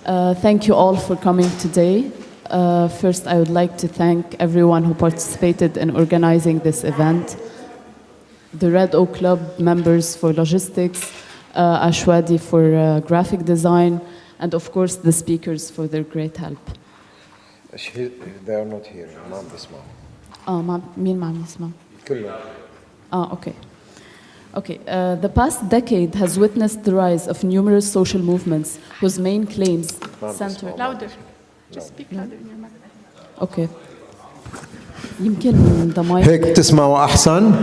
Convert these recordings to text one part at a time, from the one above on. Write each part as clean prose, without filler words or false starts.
Thank you all for coming today. First, I would like to thank everyone who participated in organizing this event. The Red Oak Club members for logistics, Ashwadi for graphic design, and of course the speakers for their great help. They are not here. ما بيسمعوا. مين ما عم يسمع؟ كلهم. Okay. Okay, the past decade has witnessed the rise of numerous social movements whose main claims center... Louder. Just speak louder in your microphone. Okay. يمكن the mic... هيك تسمعوا أحسن؟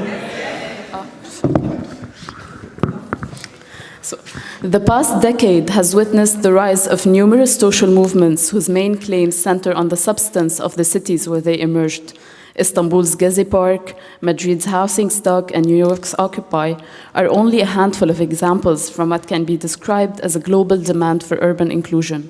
So, the past decade has witnessed the rise of numerous social movements whose main claims center on the substance of the cities where they emerged. Istanbul's Gezi Park, Madrid's housing stock, and New York's Occupy are only a handful of examples from what can be described as a global demand for urban inclusion.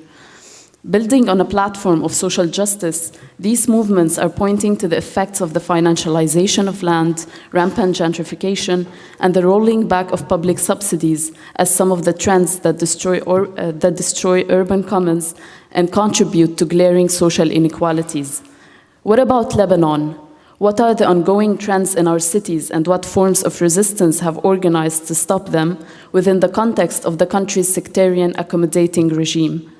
Building on a platform of social justice, these movements are pointing to the effects of the financialization of land, rampant gentrification, and the rolling back of public subsidies as some of the trends that destroy urban commons and contribute to glaring social inequalities. What about Lebanon? What are the ongoing trends in our cities and what forms of resistance have organized to stop them within the context of the country's sectarian accommodating regime?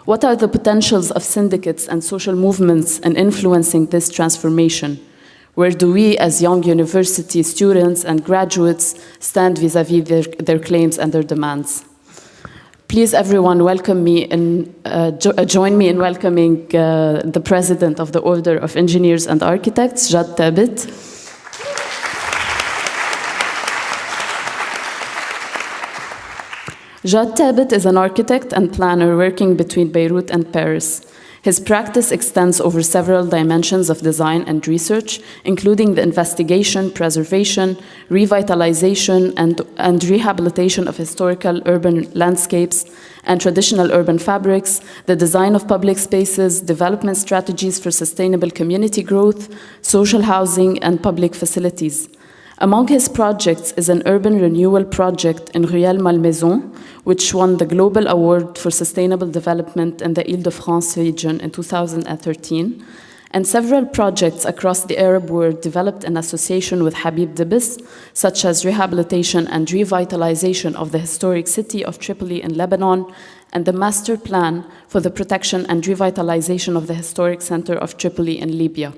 What are the potentials of syndicates and social movements in influencing this transformation? Where do we as young university students and graduates stand vis-à-vis their claims and their demands? Please, everyone, join me in welcoming the President of the Order of Engineers and Architects, Jad Tabet. Jad Tabet is an architect and planner working between Beirut and Paris. His practice extends over several dimensions of design and research, including the investigation, preservation, revitalization, and rehabilitation of historical urban landscapes and traditional urban fabrics, the design of public spaces, development strategies for sustainable community growth, social housing, and public facilities. Among his projects is an urban renewal project in Ruelle Malmaison, which won the Global Award for Sustainable Development in the Île-de-France region in 2013, and several projects across the Arab world developed in association with Habib Dibis, such as rehabilitation and revitalization of the historic city of Tripoli in Lebanon, and the master plan for the protection and revitalization of the historic center of Tripoli in Libya.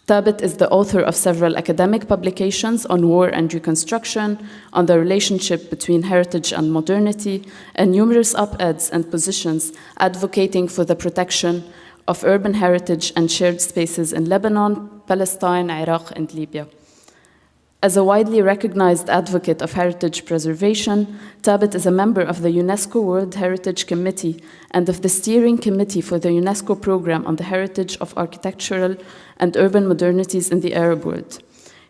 Tabet is the author of several academic publications on war and reconstruction, on the relationship between heritage and modernity, and numerous op-eds and positions advocating for the protection of urban heritage and shared spaces in Lebanon, Palestine, Iraq, and Libya. As a widely recognized advocate of heritage preservation, Tabet is a member of the UNESCO World Heritage Committee and of the Steering Committee for the UNESCO Program on the Heritage of Architectural and Urban Modernities in the Arab World.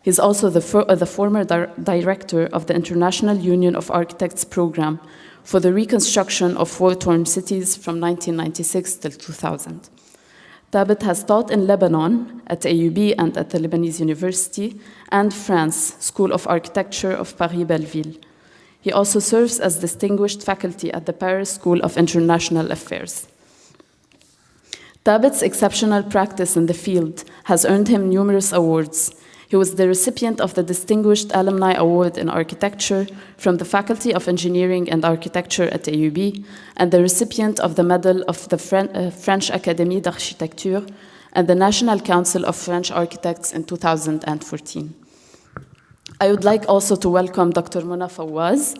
He's also the former director of the International Union of Architects Program for the reconstruction of war-torn cities from 1996 till 2000. Tabet has taught in Lebanon at AUB and at the Lebanese University and France School of Architecture of Paris-Belleville. He also serves as distinguished faculty at the Paris School of International Affairs. Tabet's exceptional practice in the field has earned him numerous awards. He was the recipient of the Distinguished Alumni Award in Architecture from the Faculty of Engineering and Architecture at AUB, and the recipient of the Medal of the French Académie d'Architecture and the National Council of French Architects in 2014. I would like also to welcome Dr. Mona Fawaz.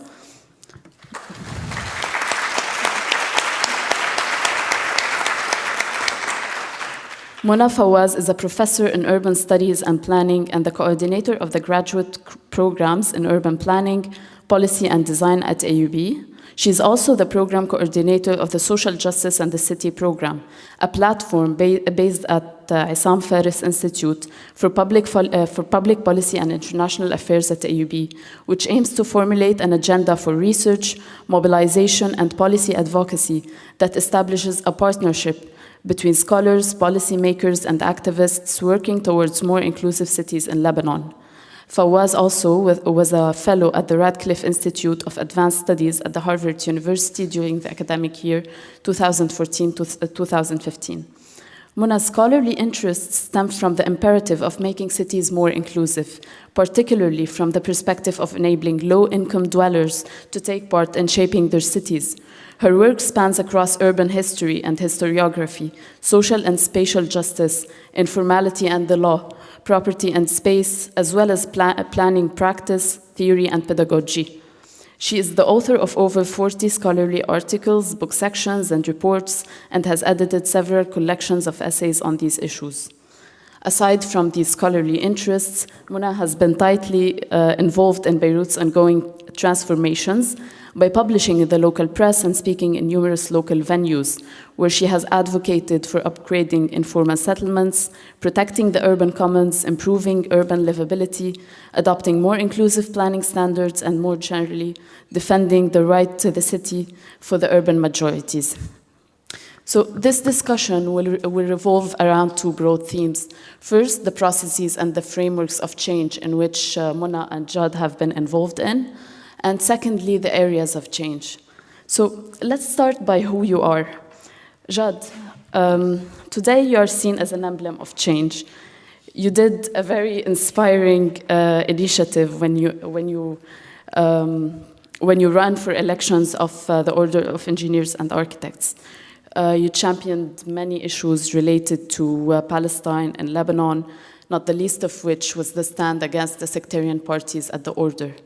Mona Fawaz is a professor in urban studies and planning and the coordinator of the graduate programs in urban planning, policy and design at AUB. She is also the program coordinator of the Social Justice and the City program, a platform based at Issam Faris Institute for Public Policy and International Affairs at AUB, which aims to formulate an agenda for research, mobilization, and policy advocacy that establishes a partnership between scholars, policymakers, and activists working towards more inclusive cities in Lebanon. Fawaz also was a fellow at the Radcliffe Institute of Advanced Studies at the Harvard University during the academic year 2014 to 2015. Muna's scholarly interests stem from the imperative of making cities more inclusive, particularly from the perspective of enabling low-income dwellers to take part in shaping their cities. Her work spans across urban history and historiography, social and spatial justice, informality and the law, property and space, as well as planning practice, theory, and pedagogy. She is the author of over 40 scholarly articles, book sections, and reports, and has edited several collections of essays on these issues. Aside from these scholarly interests, Muna has been tightly involved in Beirut's ongoing transformations by publishing in the local press and speaking in numerous local venues, where she has advocated for upgrading informal settlements, protecting the urban commons, improving urban livability, adopting more inclusive planning standards, and more generally, defending the right to the city for the urban majorities. So this discussion will revolve around two broad themes. First, the processes and the frameworks of change in which Muna and Jad have been involved in, and secondly, the areas of change. So let's start by who you are. Jad, today you are seen as an emblem of change. You did a very inspiring initiative when you ran for elections of the Order of Engineers and Architects. You championed many issues related to Palestine and Lebanon, not the least of which was the stand against the sectarian parties at the Order.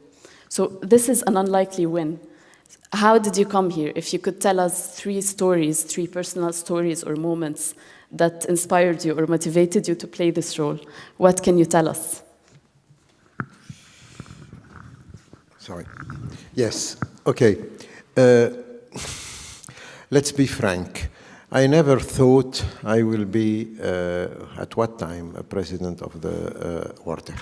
So this is an unlikely win. How did you come here? If you could tell us three personal stories or moments that inspired you or motivated you to play this role, what can you tell us? Sorry. Yes, okay. Let's be frank. I never thought I will be, at what time, a president of the order.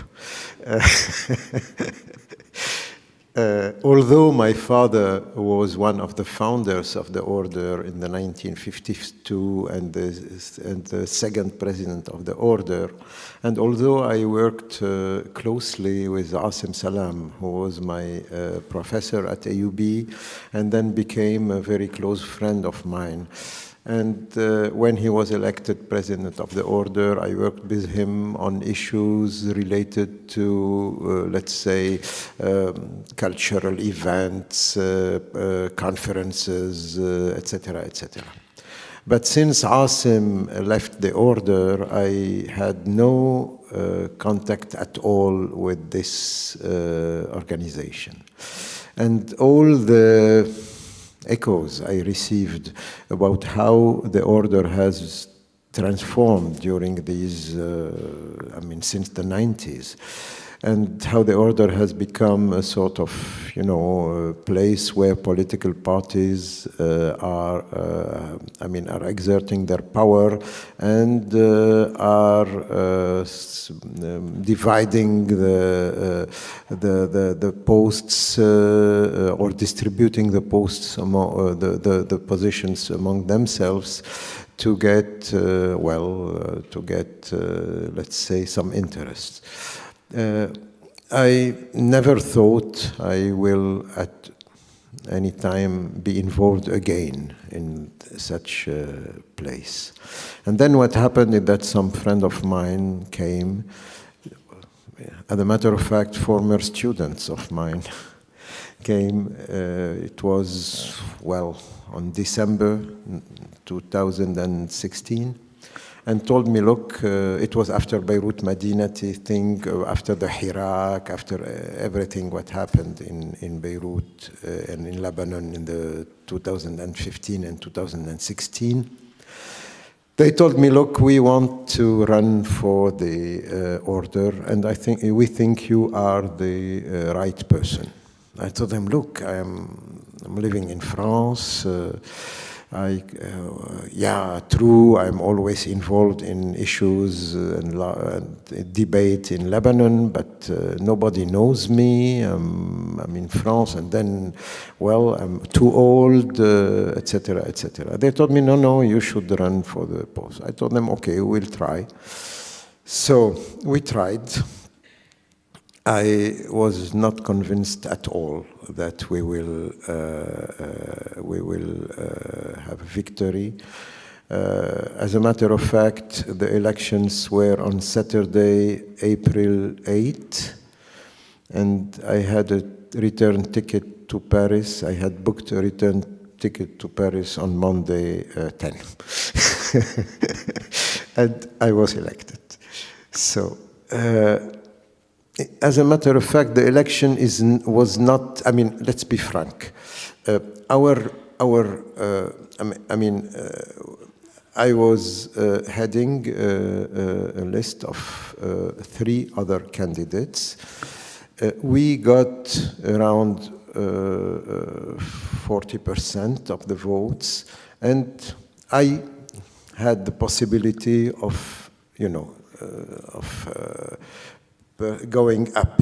Although my father was one of the founders of the order in the 1952 and the second president of the order, and although I worked closely with Asim Salam, who was my professor at AUB, and then became a very close friend of mine. And when he was elected president of the order, I worked with him on issues related to, let's say, cultural events, conferences, etc., etc. But since Asim left the order, I had no contact at all with this organization. And all the echoes I received about how the order has transformed during these, since the 90s, and how the order has become a sort of, a place where political parties are exerting their power and are dividing the posts or distributing the posts among the positions among themselves to get, let's say, some interest. I never thought I will at any time be involved again in such a place. And then what happened is that some friend of mine came, as a matter of fact, former students of mine came, it was, on December 2016, and told me, look, it was after Beirut Madinati thing, after the Hirak, after everything what happened in Beirut and in Lebanon in the 2015 and 2016. They told me, look, we want to run for the order, and we think you are the right person. I told them, look, I'm living in France. True, I'm always involved in issues and debate in Lebanon, but nobody knows me. I'm in France, and then, I'm too old, etc., etc. They told me, no, you should run for the post. I told them, okay, we'll try. So we tried, I was not convinced at all that we will have a victory. As a matter of fact, the elections were on Saturday, April 8, and I had a return ticket to Paris. I had booked a return ticket to Paris on Monday 10. And I was elected. So, as a matter of fact, the election was not, I mean, let's be frank. I was heading a list of 3 other candidates. We got around 40% of the votes, and I had the possibility of, going up.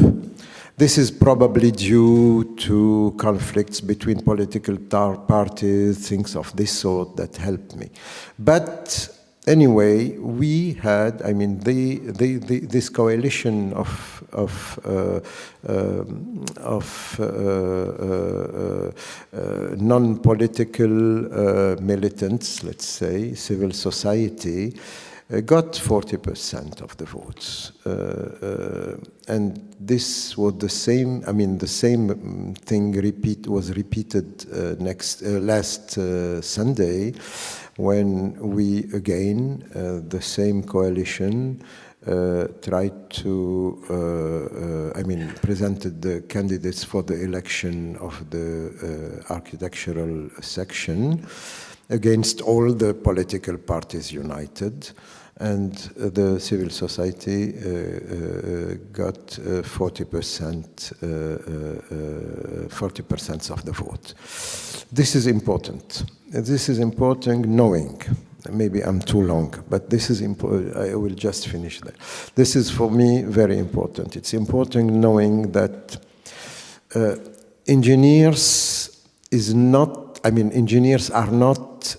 This is probably due to conflicts between political parties, things of this sort that helped me. But anyway, we had, I mean, this coalition of non-political militants, let's say, civil society, got 40% of the votes. And this was the same, I mean, the same thing was repeated last Sunday, when we again, the same coalition, tried to, presented the candidates for the election of the architectural section against all the political parties united, and the civil society got 40% of the vote. This is important. This is important knowing. Maybe I'm too long, but this is important. I will just finish there. This is for me very important. It's important knowing that engineers are not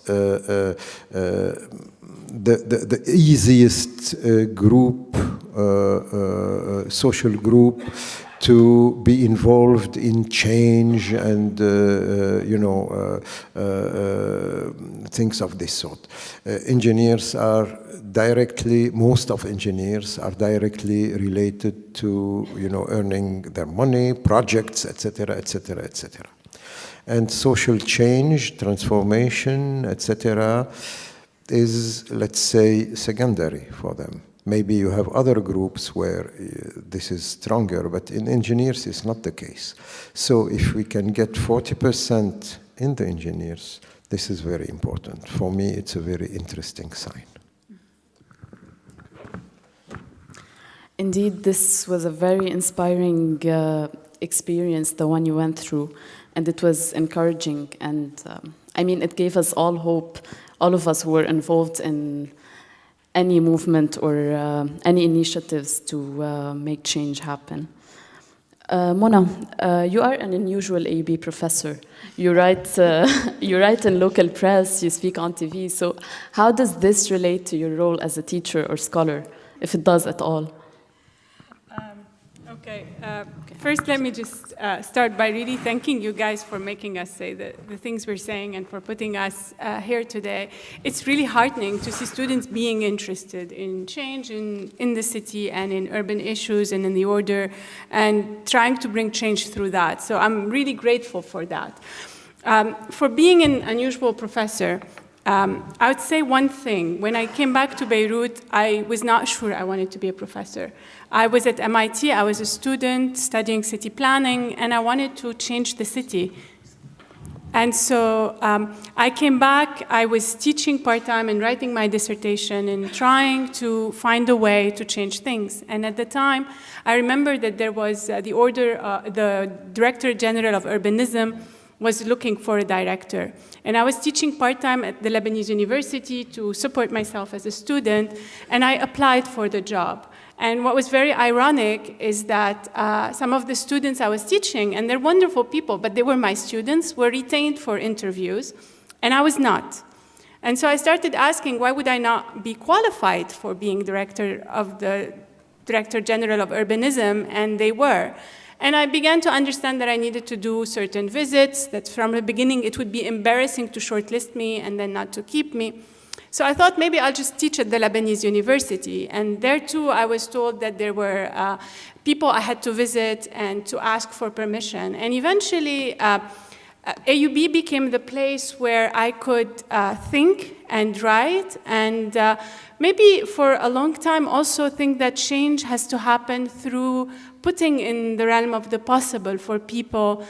the easiest group, social group to be involved in change and things of this sort. Engineers are directly, most of engineers are directly related to earning their money, projects, etc., etc., etc. And social change, transformation, etc., is, let's say, secondary for them. Maybe you have other groups where this is stronger, but in engineers it's not the case. So if we can get 40% in the engineers, this is very important. For me, it's a very interesting sign. Indeed, this was a very inspiring experience, the one you went through, and it was encouraging. And it gave us all hope, all of us who were involved in any movement or any initiatives to make change happen. Mona, you are an unusual AUB professor. You write in local press, you speak on TV. So how does this relate to your role as a teacher or scholar, if it does at all? Okay. First, let me just start by really thanking you guys for making us say the things we're saying and for putting us here today. It's really heartening to see students being interested in change in the city and in urban issues and in the order and trying to bring change through that. So I'm really grateful for that. For being an unusual professor, I would say one thing. When I came back to Beirut, I was not sure I wanted to be a professor. I was at MIT, I was a student studying city planning, and I wanted to change the city. And so I came back, I was teaching part-time and writing my dissertation and trying to find a way to change things. And at the time, I remember that there was the Directorate General of Urbanism was looking for a director. And I was teaching part-time at the Lebanese University to support myself as a student, and I applied for the job. And what was very ironic is that some of the students I was teaching, and they're wonderful people, but they were my students, were retained for interviews, and I was not. And so I started asking, why would I not be qualified for being director of the Director General of Urbanism, and they were. And I began to understand that I needed to do certain visits, that from the beginning it would be embarrassing to shortlist me and then not to keep me. So I thought maybe I'll just teach at the Lebanese university. And there too, I was told that there were people I had to visit and to ask for permission. And eventually, AUB became the place where I could think and write, and maybe for a long time also think that change has to happen through putting in the realm of the possible for people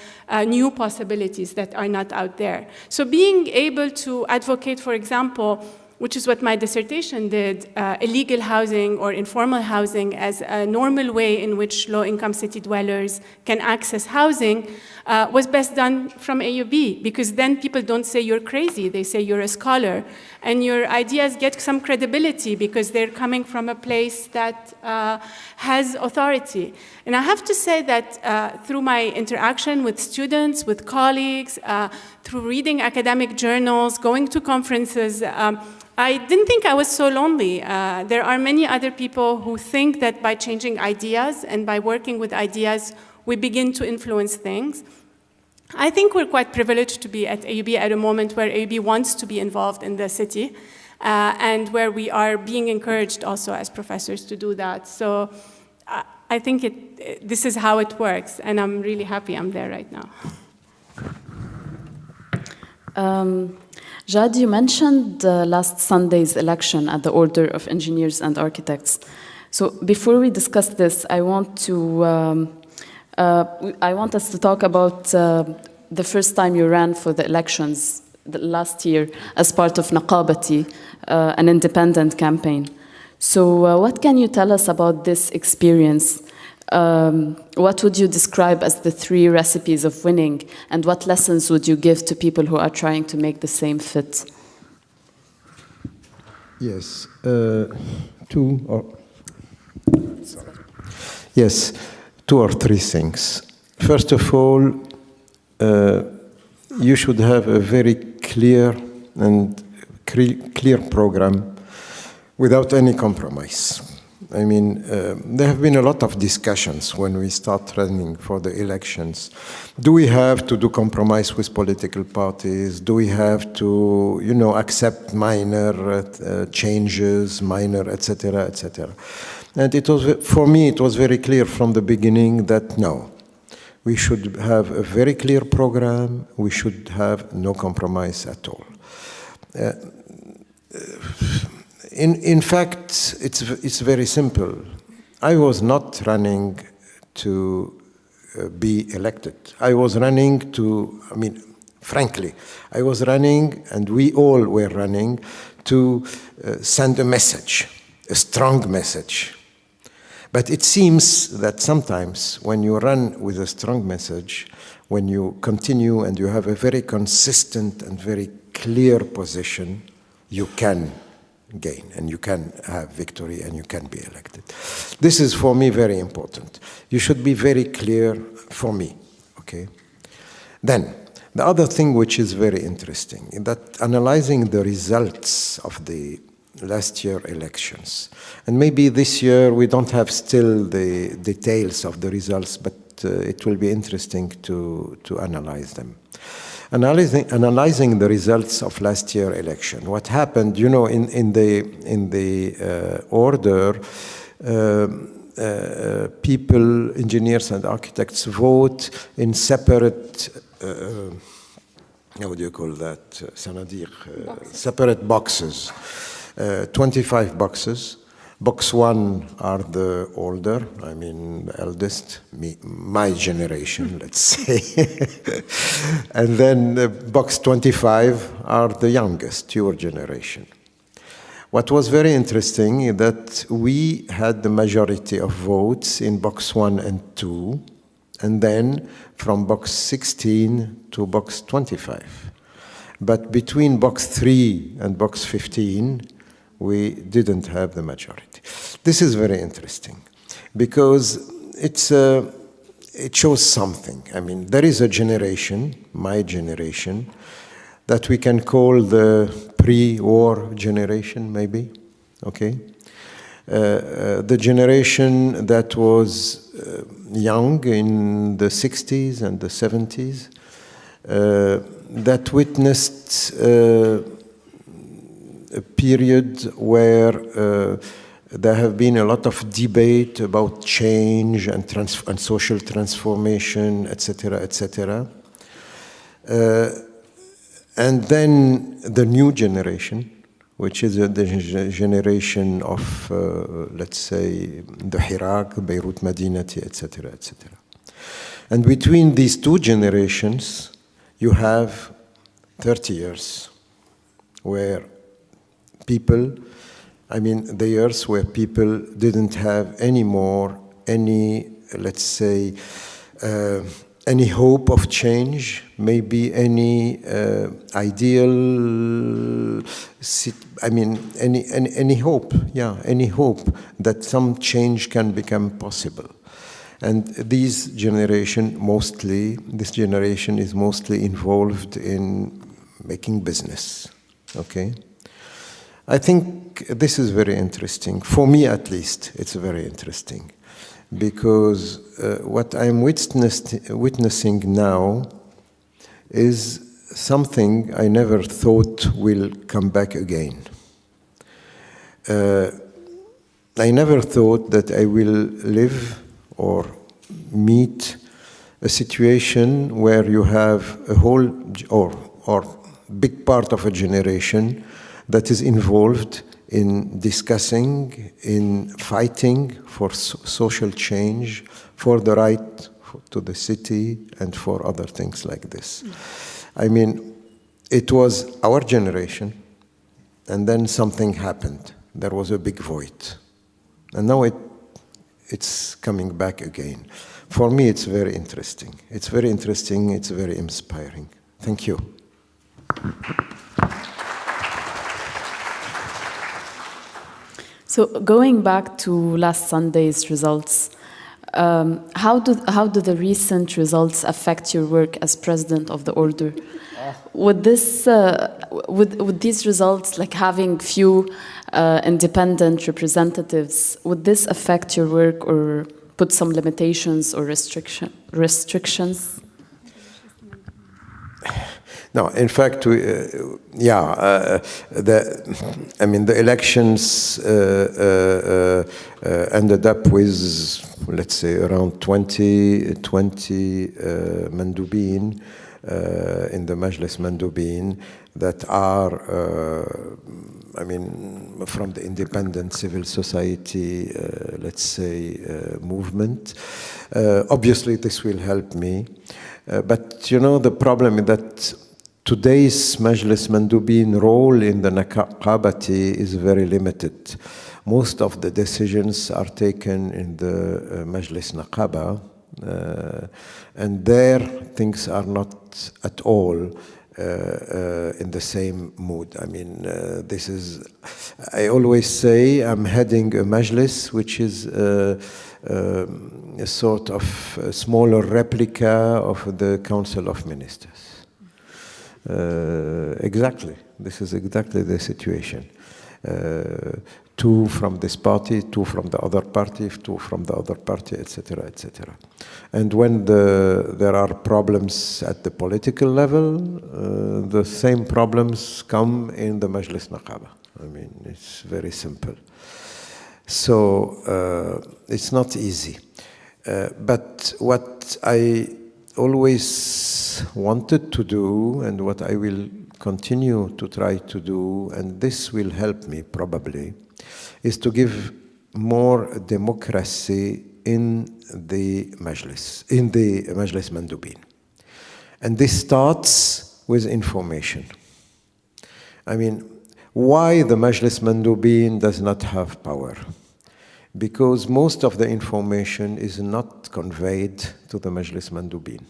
new possibilities that are not out there. So being able to advocate, for example, which is what my dissertation did, illegal housing or informal housing as a normal way in which low-income city dwellers can access housing, was best done from AUB, because then people don't say you're crazy, they say you're a scholar, and your ideas get some credibility because they're coming from a place that has authority. And I have to say that through my interaction with students, with colleagues, through reading academic journals, going to conferences, I didn't think I was so lonely. There are many other people who think that by changing ideas and by working with ideas, we begin to influence things. I think we're quite privileged to be at AUB at a moment where AUB wants to be involved in the city and where we are being encouraged also as professors to do that. So I think this is how it works, and I'm really happy I'm there right now. Jad, you mentioned last Sunday's election at the Order of Engineers and Architects. So before we discuss this, I want us to talk about the first time you ran for the elections last year as part of Naqabati, an independent campaign. So what can you tell us about this experience? What would you describe as the 3 recipes of winning, and what lessons would you give to people who are trying to make the same fit? Yes, 2 or 3 things. First of all, you should have a very clear and clear program without any compromise. I mean, there have been a lot of discussions when we start running for the elections. Do we have to do compromise with political parties? Do we have to, accept minor changes, minor, etc., etc.? And for me, it was very clear from the beginning that no, we should have a very clear program. We should have no compromise at all. In fact, it's very simple. I was not running to be elected. I was running frankly, I was running, and we all were running, to send a message, a strong message. But it seems that sometimes when you run with a strong message, when you continue and you have a very consistent and very clear position, you can gain, and you can have victory, and you can be elected. This is, for me, very important. You should be very clear for me, okay? Then, the other thing which is very interesting is that analyzing the results of the last year elections, and maybe this year we don't have still the details of the results, but it will be interesting to analyze them. Analyzing the results of last year's election, what happened, in the order, people, engineers and architects vote in separate, how do you call that, separate boxes, 25 boxes. Box 1 are the older, the eldest, my generation, let's say. And then box 25 are the youngest, your generation. What was very interesting is that we had the majority of votes in box 1 and 2, and then from box 16 to box 25. But between box 3 and box 15, we didn't have the majority. This is very interesting because it shows something. There is a generation, my generation, that we can call the pre-war generation, maybe, okay? the generation that was young in the 60s and the 70s, that witnessed a period where there have been a lot of debate about change and social transformation, etc., etc. And then the new generation, which is the generation of, let's say, the Hirak, Beirut, Madinati, etc., etc. And between these two generations, you have 30 years where people, I mean, the years where people didn't have any more any, let's say, any hope of change, maybe any ideal, I mean, any hope, yeah, any hope that some change can become possible. And this generation is mostly involved in making business, okay? I think this is very interesting. For me, at least, it's very interesting. Because what I'm witnessing now is something I never thought will come back again. I never thought that I will live or meet a situation where you have a whole or big part of a generation that is involved in discussing, in fighting for social change, for the right to the city, and for other things like this. I mean, it was our generation, and then something happened. There was a big void. And now it's coming back again. For me, it's very interesting. It's very interesting, it's very inspiring. Thank you. So going back to last Sunday's results, how do the recent results affect your work as president of the order? Would these results, like having few independent representatives, would this affect your work or put some limitations or restrictions? No, in fact, the elections ended up with, let's say, around 20 mandubin in the Majlis Mandubin that are, from the independent civil society, let's say, movement. Obviously, this will help me. But, you know, the problem is that today's Majlis Mandubin role in the Naqabati is very limited. Most of the decisions are taken in the Majlis Naqaba, and there things are not at all in the same mood. I mean, I always say I'm heading a Majlis which is a sort of a smaller replica of the Council of Ministers. Exactly. This is exactly the situation. Two from this party, two from the other party, two from the other party, etc., etc. And when there are problems at the political level, the same problems come in the Majlis Naqaba. I mean, it's very simple. So it's not easy. But what I always wanted to do, and what I will continue to try to do, and this will help me probably, is to give more democracy in the Majlis Mandubin. And this starts with information. I mean, why the Majlis Mandubin does not have power? Because most of the information is not conveyed to the Majlis Mandubin.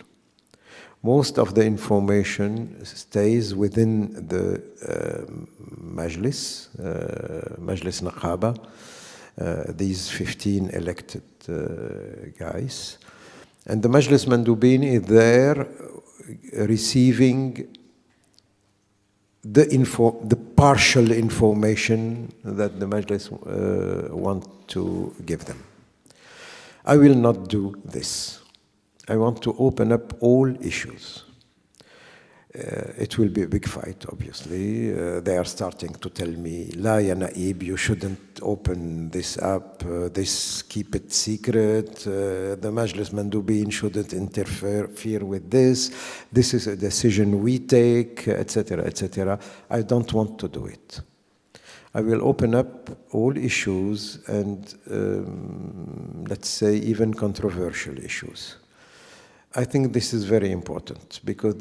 Most of the information stays within the Majlis Naqaba, these 15 elected guys. And the Majlis Mandubin is there receiving the partial information that the Majlis want to give them. I will not do this. I want to open up all issues. It will be a big fight, obviously. They are starting to tell me, La ya Naib, you shouldn't open this up, keep it secret, the Majlis Mandubin shouldn't interfere with this is a decision we take, etc., etc. I don't want to do it. I will open up all issues and, let's say, even controversial issues. I think this is very important because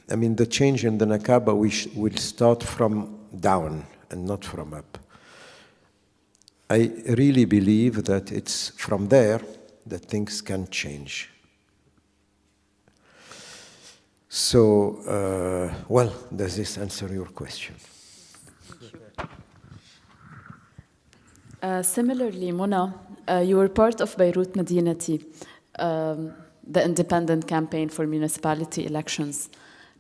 the change in the Nakaba will start from down and not from up. I really believe that it's from there that things can change. So, well, does this answer your question? Similarly, Mona, you were part of Beirut Madinati, the independent campaign for municipality elections.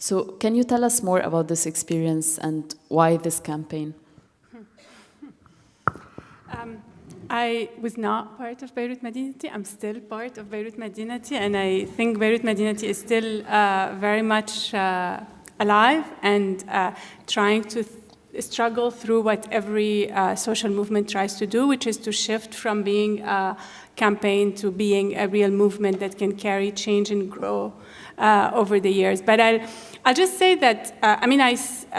So can you tell us more about this experience and why this campaign? I was not part of Beirut Madinati. I'm still part of Beirut Madinati, and I think Beirut Madinati is still very much alive and trying to struggle through what every social movement tries to do, which is to shift from being a campaign to being a real movement that can carry change and grow over the years. But I'll just say that,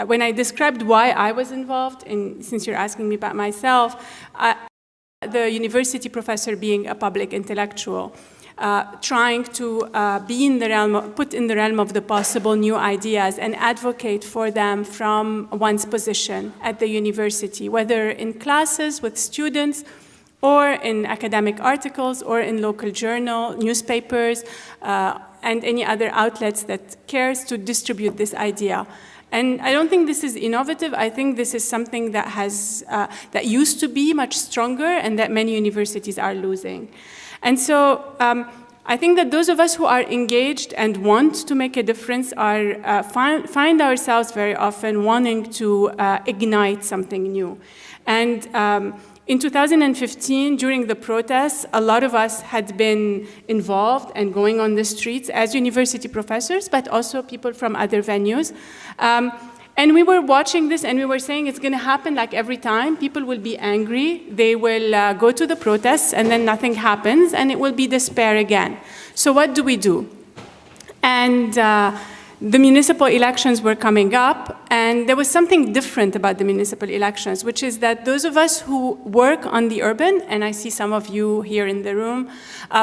when I described why I was involved, since you're asking me about myself, the university professor being a public intellectual, trying to put in the realm of the possible new ideas and advocate for them from one's position at the university, whether in classes with students or in academic articles or in local journal, newspapers, and any other outlets that cares to distribute this idea. And I don't think this is innovative. I think this is something that that used to be much stronger and that many universities are losing. And so I think that those of us who are engaged and want to make a difference find ourselves very often wanting to ignite something new. And in 2015, during the protests, a lot of us had been involved and going on the streets as university professors, but also people from other venues. And we were watching this and we were saying it's going to happen like every time. People will be angry, they will go to the protests, and then nothing happens, and it will be despair again. So what do we do? And the municipal elections were coming up, and there was something different about the municipal elections, which is that those of us who work on the urban, and I see some of you here in the room,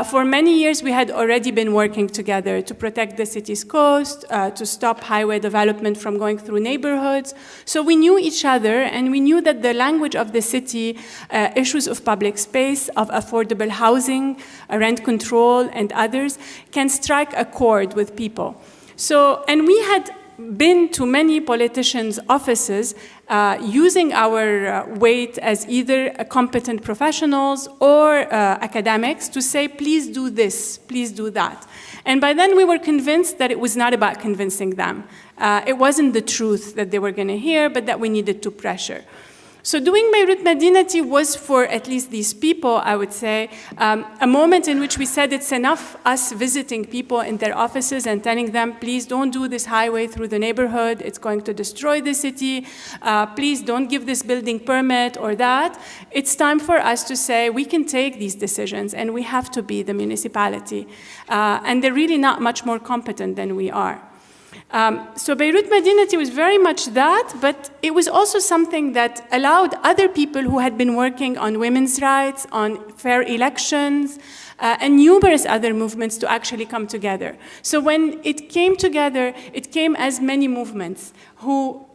for many years we had already been working together to protect the city's coast, to stop highway development from going through neighborhoods. So we knew each other, and we knew that the language of the city, issues of public space, of affordable housing, rent control, and others, can strike a chord with people. So, and we had been to many politicians' offices using our weight as either competent professionals or academics to say, please do this, please do that. And by then we were convinced that it was not about convincing them. It wasn't the truth that they were going to hear, but that we needed to pressure. So doing Beirut Madinati was, for at least these people, I would say, a moment in which we said it's enough us visiting people in their offices and telling them, please don't do this highway through the neighborhood, it's going to destroy the city, please don't give this building permit or that. It's time for us to say we can take these decisions and we have to be the municipality. And they're really not much more competent than we are. So Beirut Madinati was very much that, but it was also something that allowed other people who had been working on women's rights, on fair elections, and numerous other movements to actually come together. So when it came together, it came as many movements who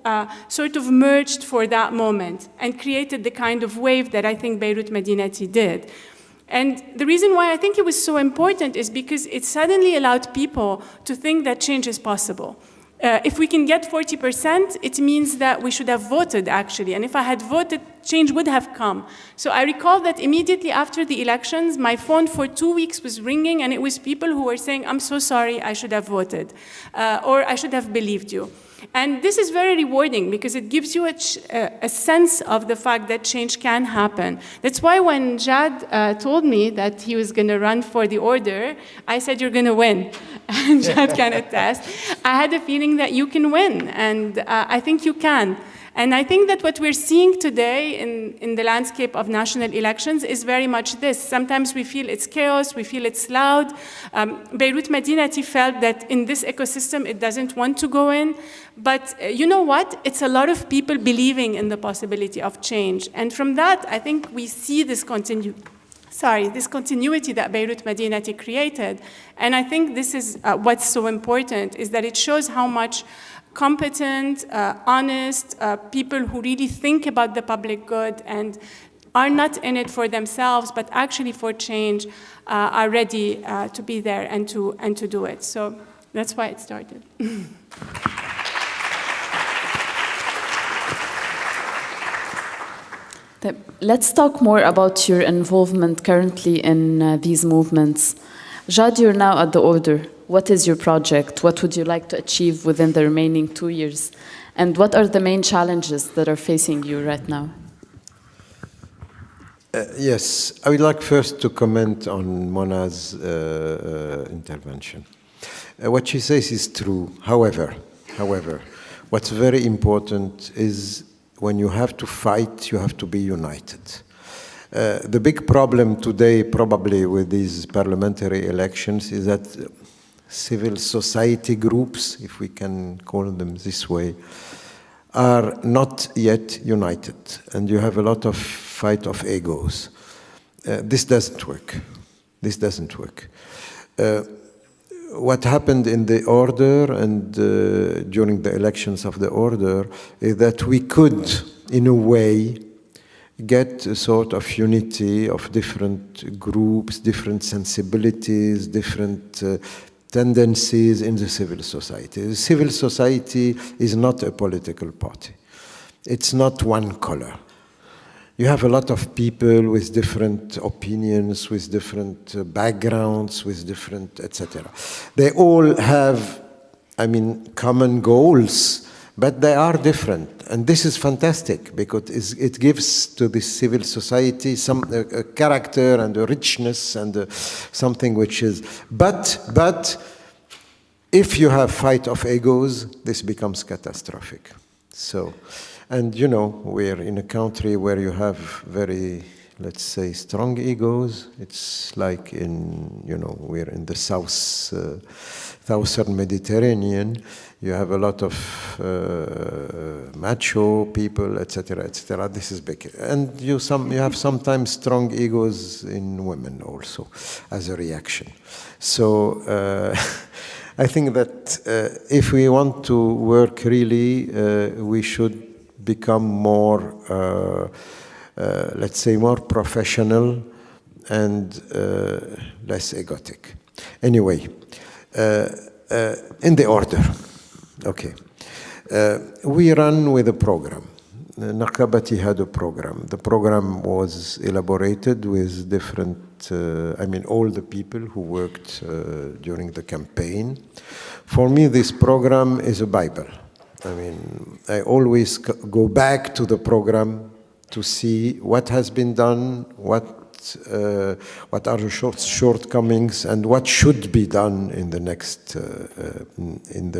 sort of merged for that moment and created the kind of wave that I think Beirut Madinati did. And the reason why I think it was so important is because it suddenly allowed people to think that change is possible. If we can get 40%, it means that we should have voted, actually. And if I had voted, change would have come. So I recall that immediately after the elections, my phone for 2 weeks was ringing, and it was people who were saying, I'm so sorry, I should have voted, or I should have believed you. And this is very rewarding because it gives you a sense of the fact that change can happen. That's why when Jad told me that he was going to run for the order, I said, you're going to win. And Jad can attest. I had a feeling that you can win, and I think you can. And I think that what we're seeing today in the landscape of national elections is very much this. Sometimes we feel it's chaos, we feel it's loud. Beirut Madinati felt that in this ecosystem it doesn't want to go in. But you know what? It's a lot of people believing in the possibility of change. And from that, I think we see this continuity that Beirut Madinati created. And I think this is what's so important, is that it shows how much competent, honest people who really think about the public good and are not in it for themselves, but actually for change, are ready to be there and to do it. So that's why it started. Let's talk more about your involvement currently in these movements. Jad, you're now at the order. What is your project? What would you like to achieve within the remaining 2 years? And what are the main challenges that are facing you right now? Yes, I would like first to comment on Mona's intervention. What she says is true. However, what's very important is when you have to fight, you have to be united. The big problem today, probably with these parliamentary elections, is that civil society groups, if we can call them this way, are not yet united. And you have a lot of fight of egos. This doesn't work. This doesn't work. What happened in the order and during the elections of the order is that we could, in a way, get a sort of unity of different groups, different sensibilities, different tendencies in the civil society. The civil society is not a political party. It's not one color. You have a lot of people with different opinions, with different backgrounds, with different, etc. They all have, common goals, but they are different. And this is fantastic because it gives to this civil society some a character and a richness and something which is, but if you have fight of egos, this becomes catastrophic. So, and we're in a country where you have very, let's say, strong egos. It's like we're in the southern Mediterranean. You have a lot of macho people, etc., etc. This is big, and you have sometimes strong egos in women also, as a reaction. So I think that if we want to work really, we should become more, let's say, more professional and less egotic. Anyway, in the order. Okay. We run with a program. Naqabati had a program. The program was elaborated with different, all the people who worked during the campaign. For me, this program is a Bible. I always go back to the program to see what has been done, what are the shortcomings, and what should be done in the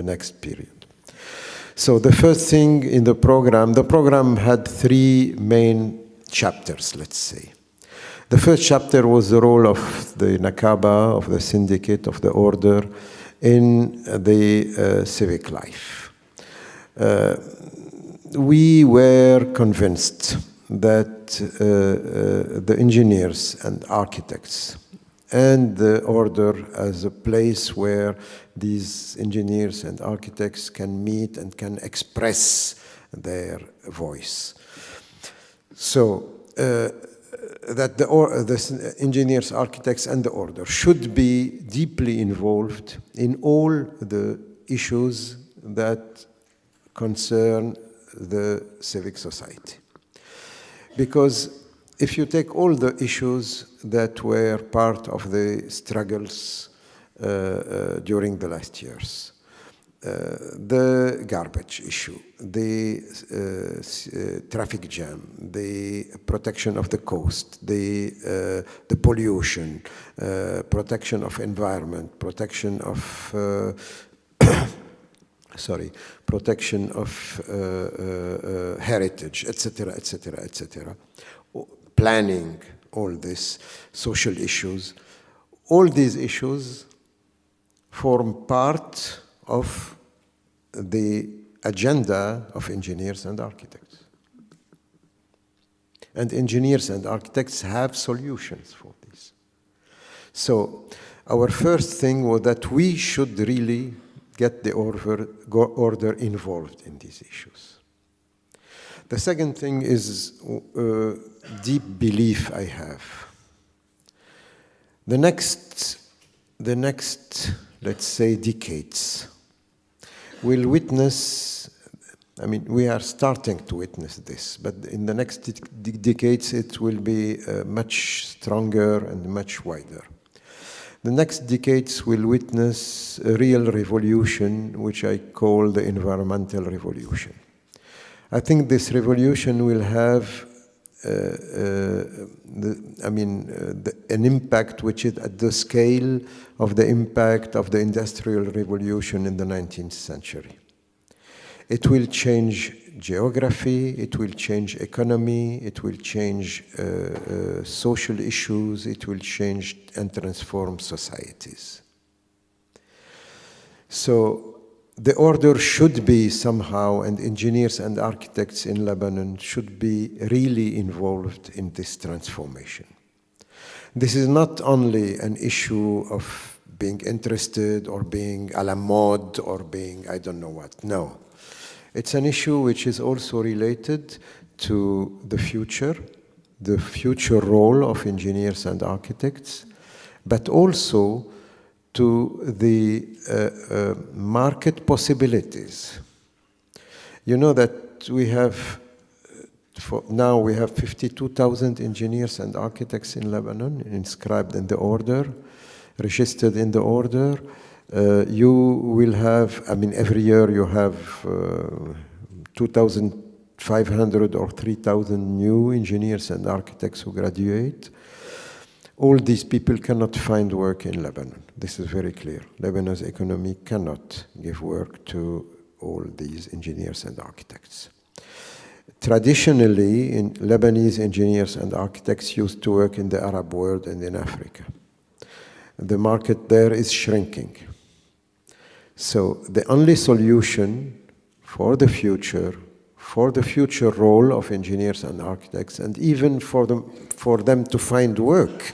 next period. So the first thing in the program had 3 main chapters, let's say. The first chapter was the role of the Nakaba, of the syndicate, of the order in the civic life. We were convinced that the engineers and architects and the order as a place where these engineers and architects can meet and can express their voice. So that the engineers, architects, and the order should be deeply involved in all the issues that concern the civic society. Because if you take all the issues that were part of the struggles during the last years, the garbage issue, the traffic jam, the protection of the coast, the pollution, protection of environment, protection of protection of heritage, etc., etc., etc. Planning, all this, social issues. All these issues form part of the agenda of engineers and architects. And engineers and architects have solutions for this. So our first thing was that we should really get the order involved in these issues. The second thing is a deep belief I have. The next, let's say, decades will witness, I mean, we are starting to witness this, but in the next decades it will be much stronger and much wider. The next decades will witness a real revolution, which I call the environmental revolution. I think this revolution will have an impact which is at the scale of the impact of the Industrial Revolution in the 19th century. It will change geography, it will change economy, it will change social issues, it will change and transform societies. So the order should be somehow, and engineers and architects in Lebanon should be really involved in this transformation. This is not only an issue of being interested or being à la mode or being I don't know what, no. It's an issue which is also related to the future role of engineers and architects, but also to the market possibilities. You know that we have, now we have 52,000 engineers and architects in Lebanon, inscribed in the order, registered in the order. You will have, I mean, every year you have 2,500 or 3,000 new engineers and architects who graduate. All these people cannot find work in Lebanon. This is very clear. Lebanon's economy cannot give work to all these engineers and architects. Traditionally, Lebanese engineers and architects used to work in the Arab world and in Africa. The market there is shrinking. So the only solution for the future role of engineers and architects, and even for them to find work,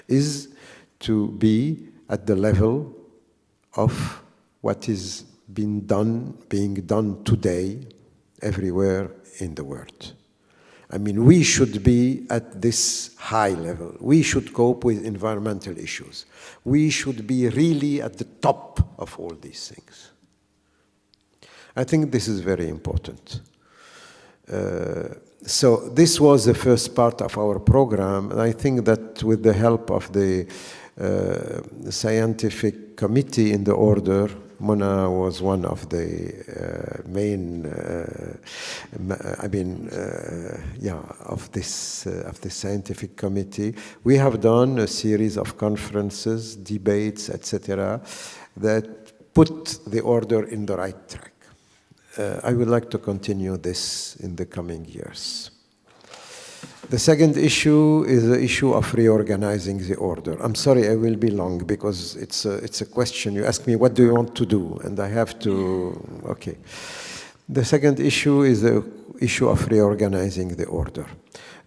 is to be at the level of what is being done today everywhere in the world. I mean, we should be at this high level. We should cope with environmental issues. We should be really at the top of all these things. I think this is very important. So this was the first part of our program, and I think that with the help of the scientific committee in the order, Mona was one of the main, of this scientific committee. We have done a series of conferences, debates, etc., that put the order in the right track. I would like to continue this in the coming years. The second issue is the issue of reorganizing the order. I'm sorry, I will be long because it's a question. You ask me, what do you want to do? And I have to, okay. The second issue is the issue of reorganizing the order.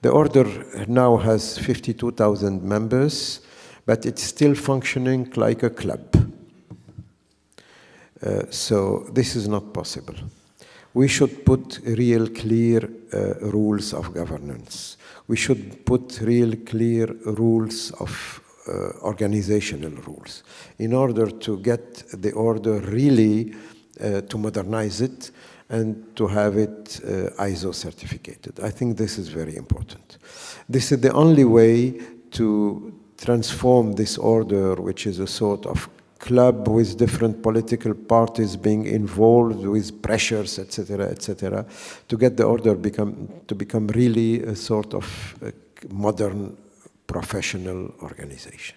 The order now has 52,000 members, but it's still functioning like a club. So this is not possible. We should put real clear rules of governance. We should put real clear rules of organizational rules in order to get the order really to modernize it and to have it ISO certificated. I think this is very important. This is the only way to transform this order, which is a sort of club with different political parties being involved with pressures, etc., to get the order to become really a sort of a modern professional organization.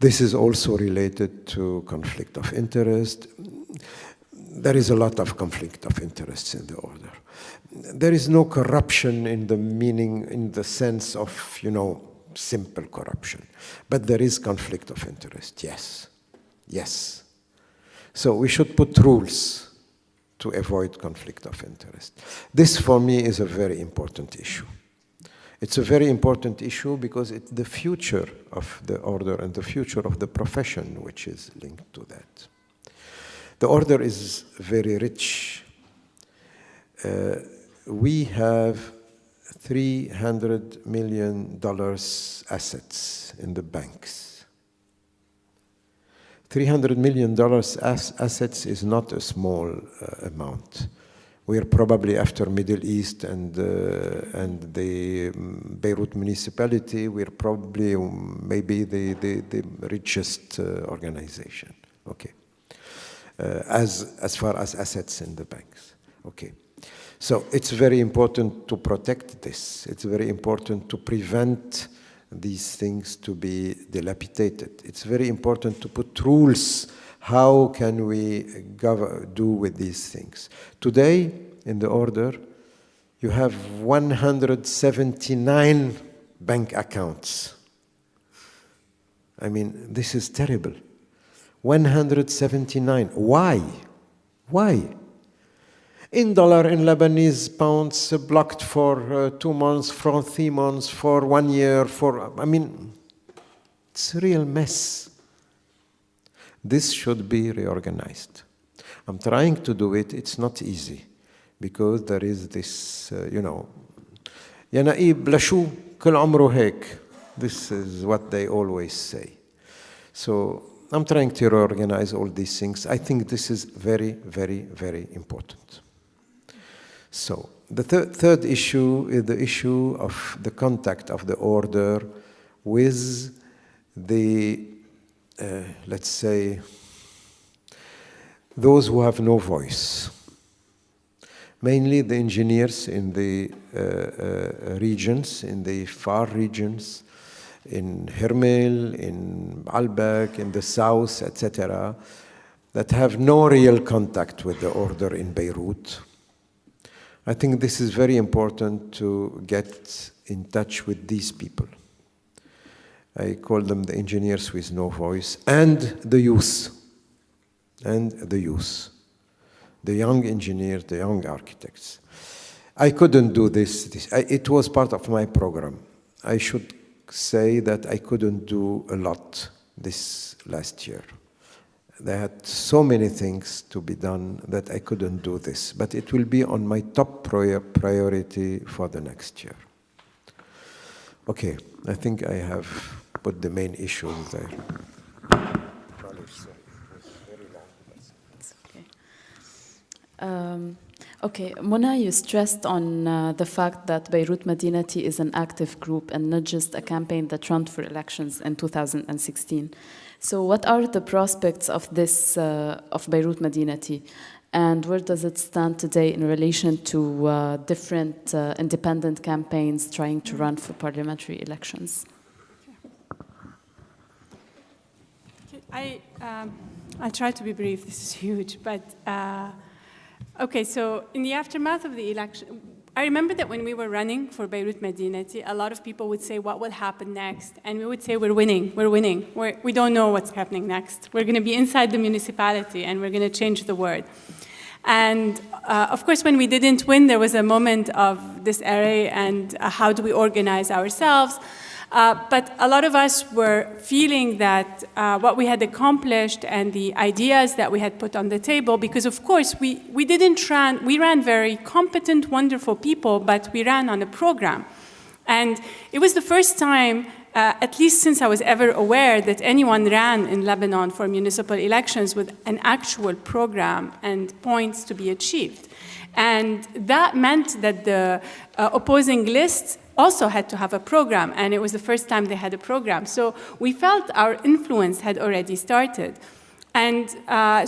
This is also related to conflict of interest. There is a lot of conflict of interests in the order. There is no corruption in the meaning, in the sense of, simple corruption. But there is conflict of interest, yes. Yes. So we should put rules to avoid conflict of interest. This, for me, is a very important issue. It's a very important issue because it's the future of the order and the future of the profession which is linked to that. The order is very rich. We have $300 million assets in the banks. $300 million assets is not a small amount. We are probably, after Middle East and the Beirut municipality, we're probably maybe the richest organization. Okay. As far as assets in the banks. Okay. So it's very important to protect this. It's very important to prevent these things to be dilapidated. It's very important to put rules. How can we do with these things? Today, in the order, you have 179 bank accounts. I mean, this is terrible. 179. Why? Why? In dollar, in Lebanese pounds, blocked for 2 months, for 3 months, for 1 year, it's a real mess. This should be reorganized. I'm trying to do it. It's not easy because there is this, Ya Naib Lashu kul umru hek. This is what they always say. So I'm trying to reorganize all these things. I think this is very, very, very important. So the third issue is the issue of the contact of the order with the, let's say, those who have no voice. Mainly the engineers in the regions, in the far regions, in Hermel, in Baalbek, in the south, etc., that have no real contact with the order in Beirut. I think this is very important to get in touch with these people. I call them the engineers with no voice, and the youth. And the youth. The young engineers, the young architects. I couldn't do this. It was part of my program. I should say that I couldn't do a lot this last year. There had so many things to be done that I couldn't do this. But it will be on my top priority for the next year. Okay, I think I have put the main issues there. Okay, Mona, you stressed on the fact that Beirut Madinati is an active group and not just a campaign that ran for elections in 2016. So what are the prospects of this, of Beirut Madinati? And where does it stand today in relation to different independent campaigns trying to run for parliamentary elections? I'll try to be brief. This is huge, but okay. So in the aftermath of the election, I remember that when we were running for Beirut Madinati, a lot of people would say, "What will happen next?" And we would say, "We're winning. We're winning. We don't know what's happening next. We're going to be inside the municipality, and we're going to change the world." And of course, when we didn't win, there was a moment of disarray and how do we organize ourselves? But a lot of us were feeling that what we had accomplished and the ideas that we had put on the table, because of course we ran very competent, wonderful people, but we ran on a program. And it was the first time, at least since I was ever aware, that anyone ran in Lebanon for municipal elections with an actual program and points to be achieved. And that meant that the opposing lists also had to have a program, and it was the first time they had a program. So we felt our influence had already started. And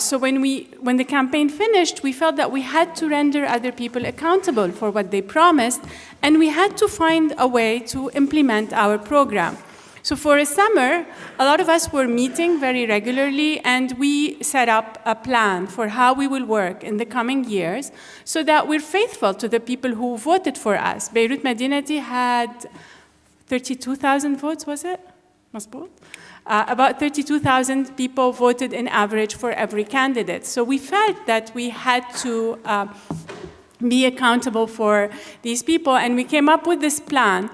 so when the campaign finished, we felt that we had to render other people accountable for what they promised, and we had to find a way to implement our program. So for a summer, a lot of us were meeting very regularly, and we set up a plan for how we will work in the coming years so that we're faithful to the people who voted for us. Beirut Madinati had 32,000 votes, was it? About 32,000 people voted in average for every candidate. So we felt that we had to be accountable for these people, and we came up with this plan,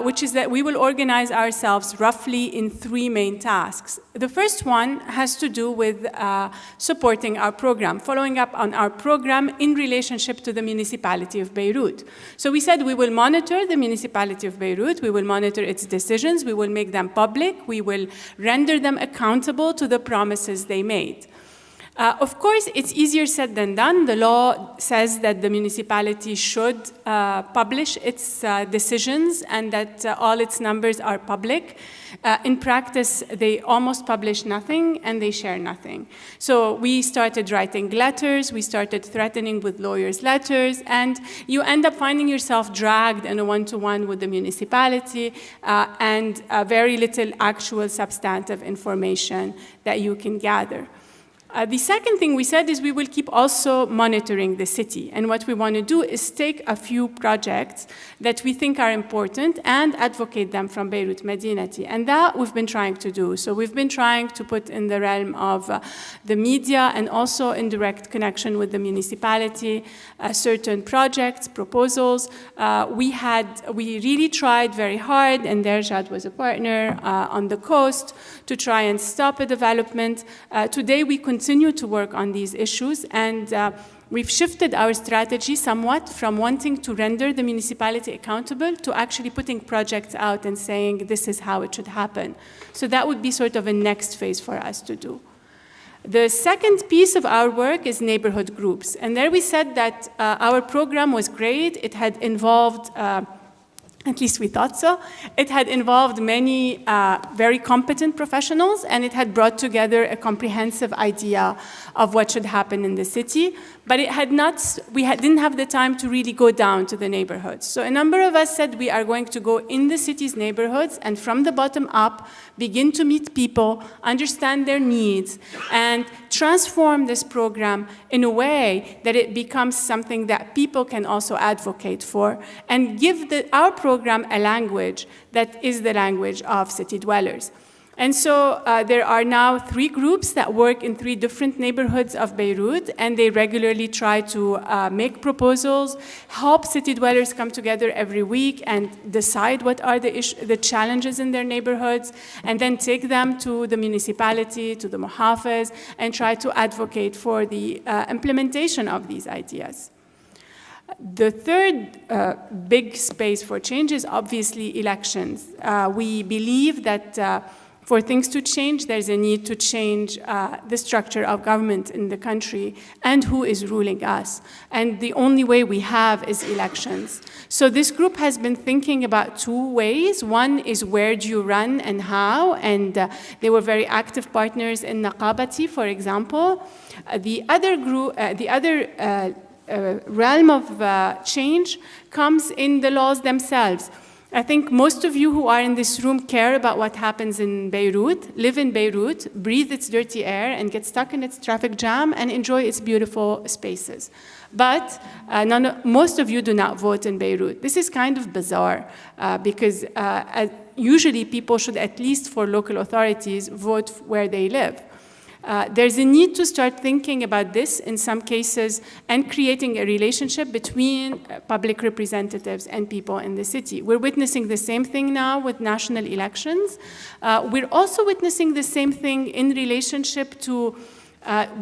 which is that we will organize ourselves roughly in 3 main tasks. The first one has to do with supporting our program, following up on our program in relationship to the municipality of Beirut. So we said we will monitor the municipality of Beirut, we will monitor its decisions, we will make them public, we will render them accountable to the promises they made. Of course, it's easier said than done. The law says that the municipality should publish its decisions and that all its numbers are public. In practice, they almost publish nothing and they share nothing. So we started writing letters, we started threatening with lawyers' letters, and you end up finding yourself dragged in a one-to-one with the municipality and very little actual substantive information that you can gather. The second thing we said is we will keep also monitoring the city. And what we want to do is take a few projects that we think are important and advocate them from Beirut Madinati. And that we've been trying to do. So we've been trying to put in the realm of the media and also in direct connection with the municipality certain projects, proposals. We really tried very hard, and there Jad was a partner on the coast to try and stop a development. Today we continue to work on these issues, and we've shifted our strategy somewhat from wanting to render the municipality accountable to actually putting projects out and saying this is how it should happen. So that would be sort of a next phase for us to do. The second piece of our work is neighborhood groups. And there we said that our program was great. It had involved at least we thought so. It had involved many very competent professionals, and it had brought together a comprehensive idea of what should happen in the city, but didn't have the time to really go down to the neighborhoods. So a number of us said we are going to go in the city's neighborhoods and from the bottom up, begin to meet people, understand their needs, and transform this program in a way that it becomes something that people can also advocate for, and give our program a language that is the language of city dwellers. And so there are now 3 groups that work in 3 different neighborhoods of Beirut, and they regularly try to make proposals, help city dwellers come together every week and decide what are the challenges in their neighborhoods, and then take them to the municipality, to the muhafiz, and try to advocate for the implementation of these ideas. The third big space for change is obviously elections. We believe that for things to change, there's a need to change the structure of government in the country and who is ruling us. And the only way we have is elections. So this group has been thinking about 2 ways. One is where do you run and how, and they were very active partners in Naqabati, for example. The other realm of change comes in the laws themselves. I think most of you who are in this room care about what happens in Beirut, live in Beirut, breathe its dirty air, and get stuck in its traffic jam and enjoy its beautiful spaces. But most of you do not vote in Beirut. This is kind of bizarre because usually people should, at least for local authorities, vote where they live. There's a need to start thinking about this in some cases and creating a relationship between public representatives and people in the city. We're witnessing the same thing now with national elections. We're also witnessing the same thing in relationship to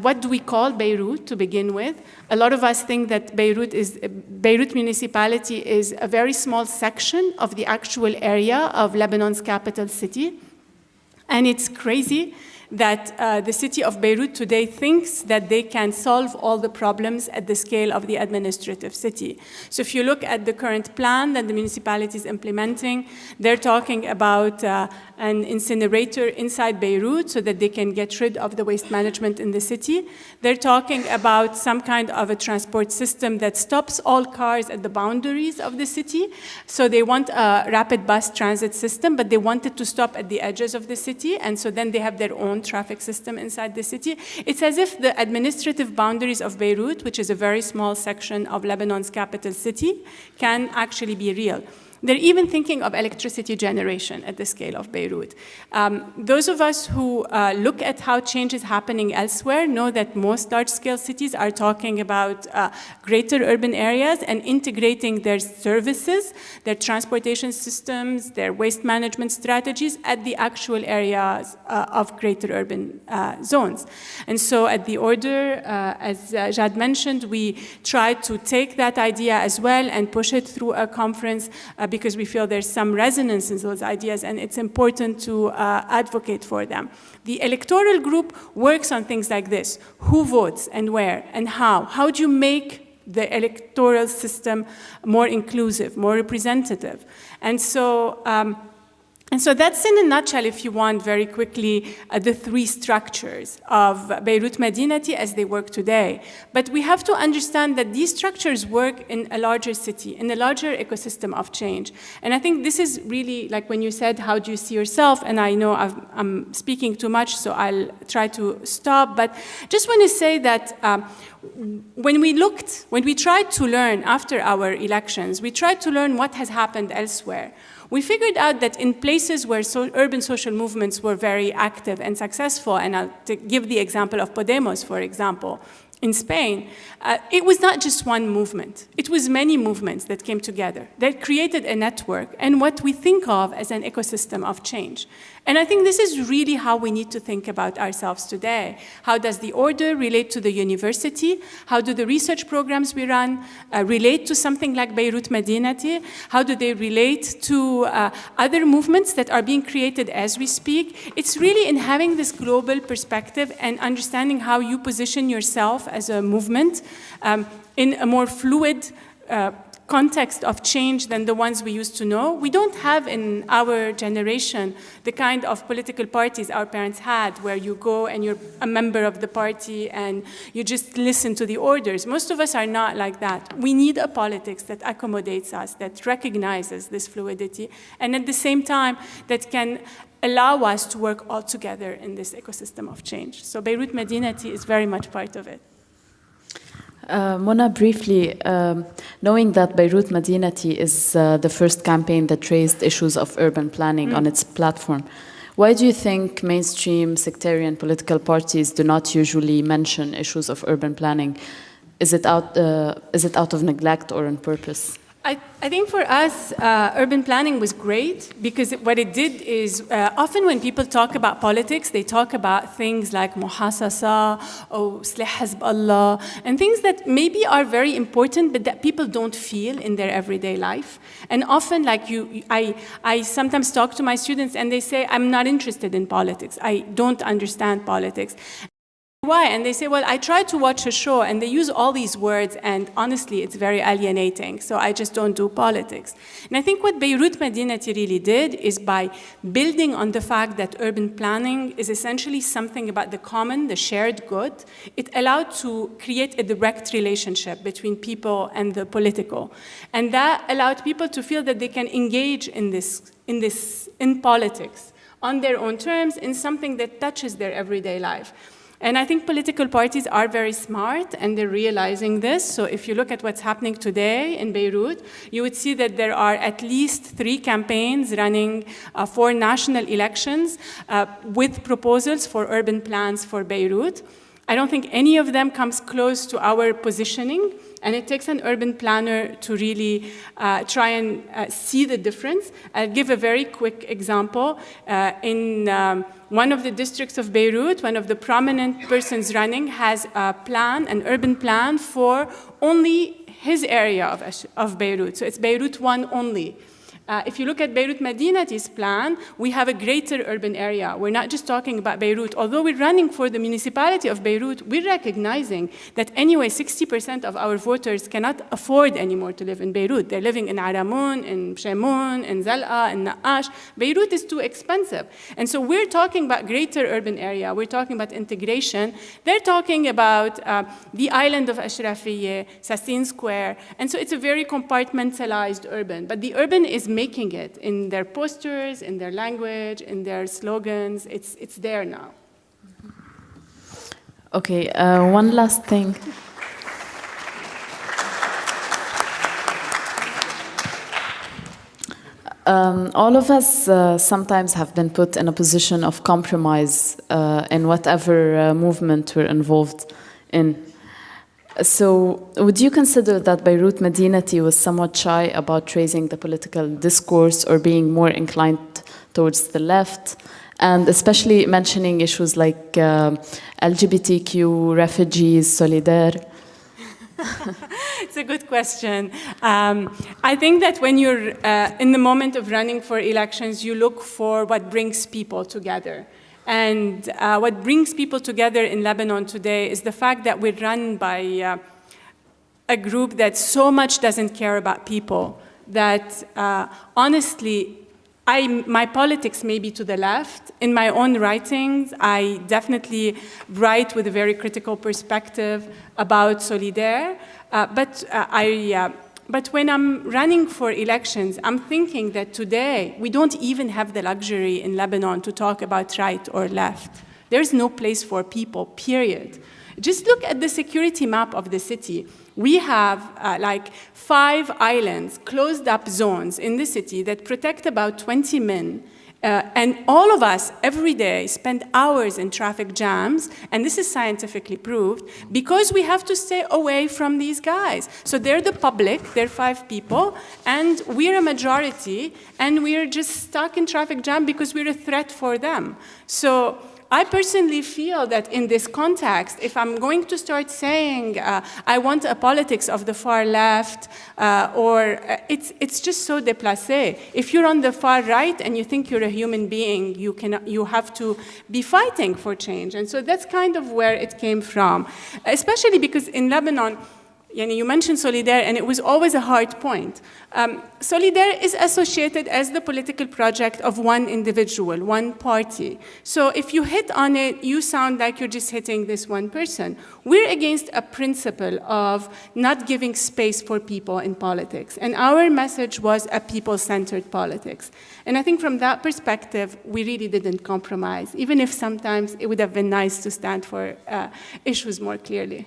what do we call Beirut to begin with. A lot of us think that Beirut municipality is a very small section of the actual area of Lebanon's capital city. And it's crazy that the city of Beirut today thinks that they can solve all the problems at the scale of the administrative city. So if you look at the current plan that the municipality is implementing, they're talking about an incinerator inside Beirut so that they can get rid of the waste management in the city. They're talking about some kind of a transport system that stops all cars at the boundaries of the city. So they want a rapid bus transit system, but they want it to stop at the edges of the city, and so then they have their own traffic system inside the city. It's as if the administrative boundaries of Beirut, which is a very small section of Lebanon's capital city, can actually be real. They're even thinking of electricity generation at the scale of Beirut. Those of us who look at how change is happening elsewhere know that most large-scale cities are talking about greater urban areas and integrating their services, their transportation systems, their waste management strategies at the actual areas of greater urban zones. And so at the order, as Jad mentioned, we tried to take that idea as well and push it through a conference because we feel there's some resonance in those ideas and it's important to advocate for them. The electoral group works on things like this: who votes and where and how. How do you make the electoral system more inclusive, more representative? And so that's in a nutshell, if you want, very quickly, the three structures of Beirut Madinati as they work today. But we have to understand that these structures work in a larger city, in a larger ecosystem of change. And I think this is really, like when you said, how do you see yourself? And I know I'm speaking too much, so I'll try to stop. But just want to say that when we tried to learn after our elections, we tried to learn what has happened elsewhere. We figured out that in places where urban social movements were very active and successful, and I'll give the example of Podemos, for example, in Spain, it was not just one movement. It was many movements that came together, that created a network and what we think of as an ecosystem of change. And I think this is really how we need to think about ourselves today. How does the order relate to the university? How do the research programs we run relate to something like Beirut Madinati? How do they relate to other movements that are being created as we speak? It's really in having this global perspective and understanding how you position yourself as a movement in a more fluid context of change than the ones we used to know. We don't have in our generation the kind of political parties our parents had, where you go and you're a member of the party and you just listen to the orders. Most of us are not like that. We need a politics that accommodates us, that recognizes this fluidity, and at the same time that can allow us to work all together in this ecosystem of change. So Beirut Madinati is very much part of it. Mona, briefly, knowing that Beirut Madinati is the first campaign that raised issues of urban planning on its platform, why do you think mainstream sectarian political parties do not usually mention issues of urban planning? Is it out of neglect or on purpose? I think for us, urban planning was great because what it did is often when people talk about politics, they talk about things like muhasasa or Slih Hizb Allah and things that maybe are very important but that people don't feel in their everyday life. And often, like I sometimes talk to my students and they say, I'm not interested in politics. I don't understand politics. Why? And they say, well, I tried to watch a show and they use all these words and honestly, it's very alienating. So I just don't do politics. And I think what Beirut Madinati really did is by building on the fact that urban planning is essentially something about the common, the shared good, it allowed to create a direct relationship between people and the political. And that allowed people to feel that they can engage in politics on their own terms in something that touches their everyday life. And I think political parties are very smart and they're realizing this. So if you look at what's happening today in Beirut, you would see that there are at least 3 campaigns running for national elections with proposals for urban plans for Beirut. I don't think any of them comes close to our positioning. And it takes an urban planner to really try and see the difference. I'll give a very quick example. In one of the districts of Beirut, one of the prominent persons running has a plan, an urban plan for only his area of Beirut. So it's Beirut 1 only. If you look at Beirut Madinati's plan, we have a greater urban area. We're not just talking about Beirut. Although we're running for the municipality of Beirut, we're recognizing that anyway 60% of our voters cannot afford anymore to live in Beirut. They're living in Aramoun, in Shemoun, in Zal'a, in Naqash. Beirut is too expensive. And so we're talking about greater urban area. We're talking about integration. They're talking about the island of Ashrafiyeh, Sassine Square. And so it's a very compartmentalized urban. But the urban is making it in their posters, in their language, in their slogans. It's there now. Okay, one last thing. All of us sometimes have been put in a position of compromise in whatever movement we're involved in. So, would you consider that Beirut Madinati was somewhat shy about raising the political discourse or being more inclined towards the left, and especially mentioning issues like LGBTQ, refugees, solidaire? It's a good question. I think that when you're in the moment of running for elections, you look for what brings people together. And what brings people together in Lebanon today is the fact that we're run by a group that so much doesn't care about people, that honestly, my politics may be to the left. In my own writings, I definitely write with a very critical perspective about solidaire, but when I'm running for elections, I'm thinking that today we don't even have the luxury in Lebanon to talk about right or left. There's no place for people, period. Just look at the security map of the city. We have like 5 islands, closed up zones in the city that protect about 20 men. And all of us, every day, spend hours in traffic jams, and this is scientifically proved, because we have to stay away from these guys. So they're the public, they're 5 people, and we're a majority, and we're just stuck in traffic jam because we're a threat for them. So I personally feel that in this context, if I'm going to start saying I want a politics of the far left, it's just so déplacé. If you're on the far right and you think you're a human being, you have to be fighting for change. And so that's kind of where it came from, especially because in Lebanon, you mentioned solidaire, and it was always a hard point. Solidaire is associated as the political project of one individual, one party. So if you hit on it, you sound like you're just hitting this one person. We're against a principle of not giving space for people in politics. And our message was a people-centered politics. And I think from that perspective, we really didn't compromise, even if sometimes it would have been nice to stand for issues more clearly.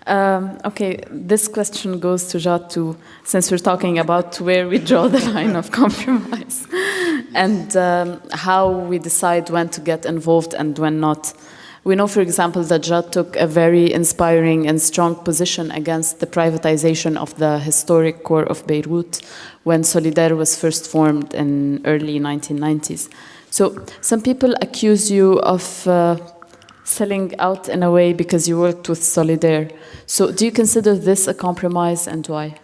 Okay, this question goes to Jad too, since we're talking about where we draw the line of compromise and how we decide when to get involved and when not. We know, for example, that Jad took a very inspiring and strong position against the privatization of the historic core of Beirut when Solidaire was first formed in early 1990s. So some people accuse you of selling out in a way because you worked with Solidaire. So do you consider this a compromise, and why?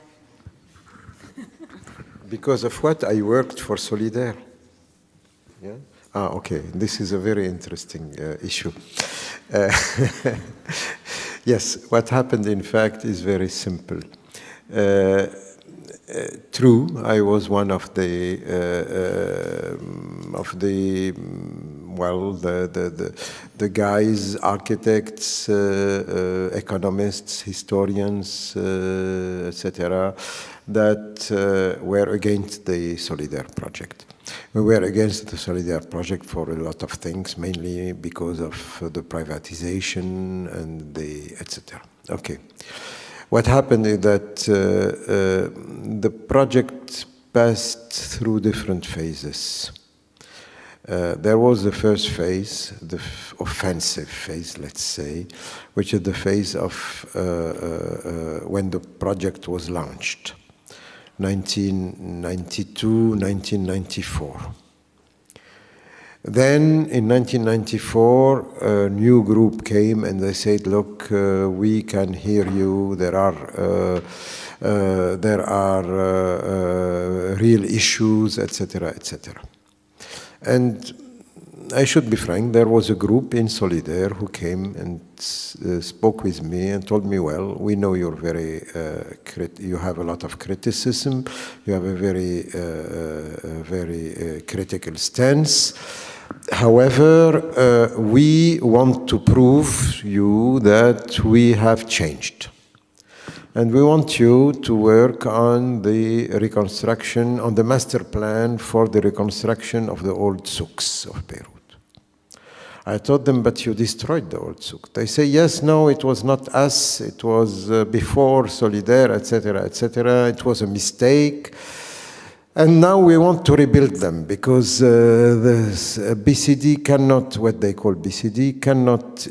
Because of what? I worked for Solidaire. Yeah? Okay. This is a very interesting issue. Yes, what happened, in fact, is very simple. True, I was one of the guys, architects, economists, historians, etc., that were against the Solidaire project. We were against the Solidaire project for a lot of things, mainly because of the privatization and the etc. Okay. What happened is that the project passed through different phases. There was the first phase, the offensive phase, let's say, which is the phase of when the project was launched, 1992, 1994. Then in 1994, a new group came and they said, look, we can hear you. There are real issues, etc., etc. And I should be frank, there was a group in Solidaire who came and spoke with me and told me, well, we know you're you have a lot of criticism, you have a very critical stance. However, we want to prove you that we have changed. And we want you to work on the reconstruction, on the master plan for the reconstruction of the old souks of Beirut. I told them, but you destroyed the old souk. They say, yes, no, it was not us. It was before Solidaire, etc., etc. It was a mistake. And now we want to rebuild them because the BCD cannot, what they call BCD, cannot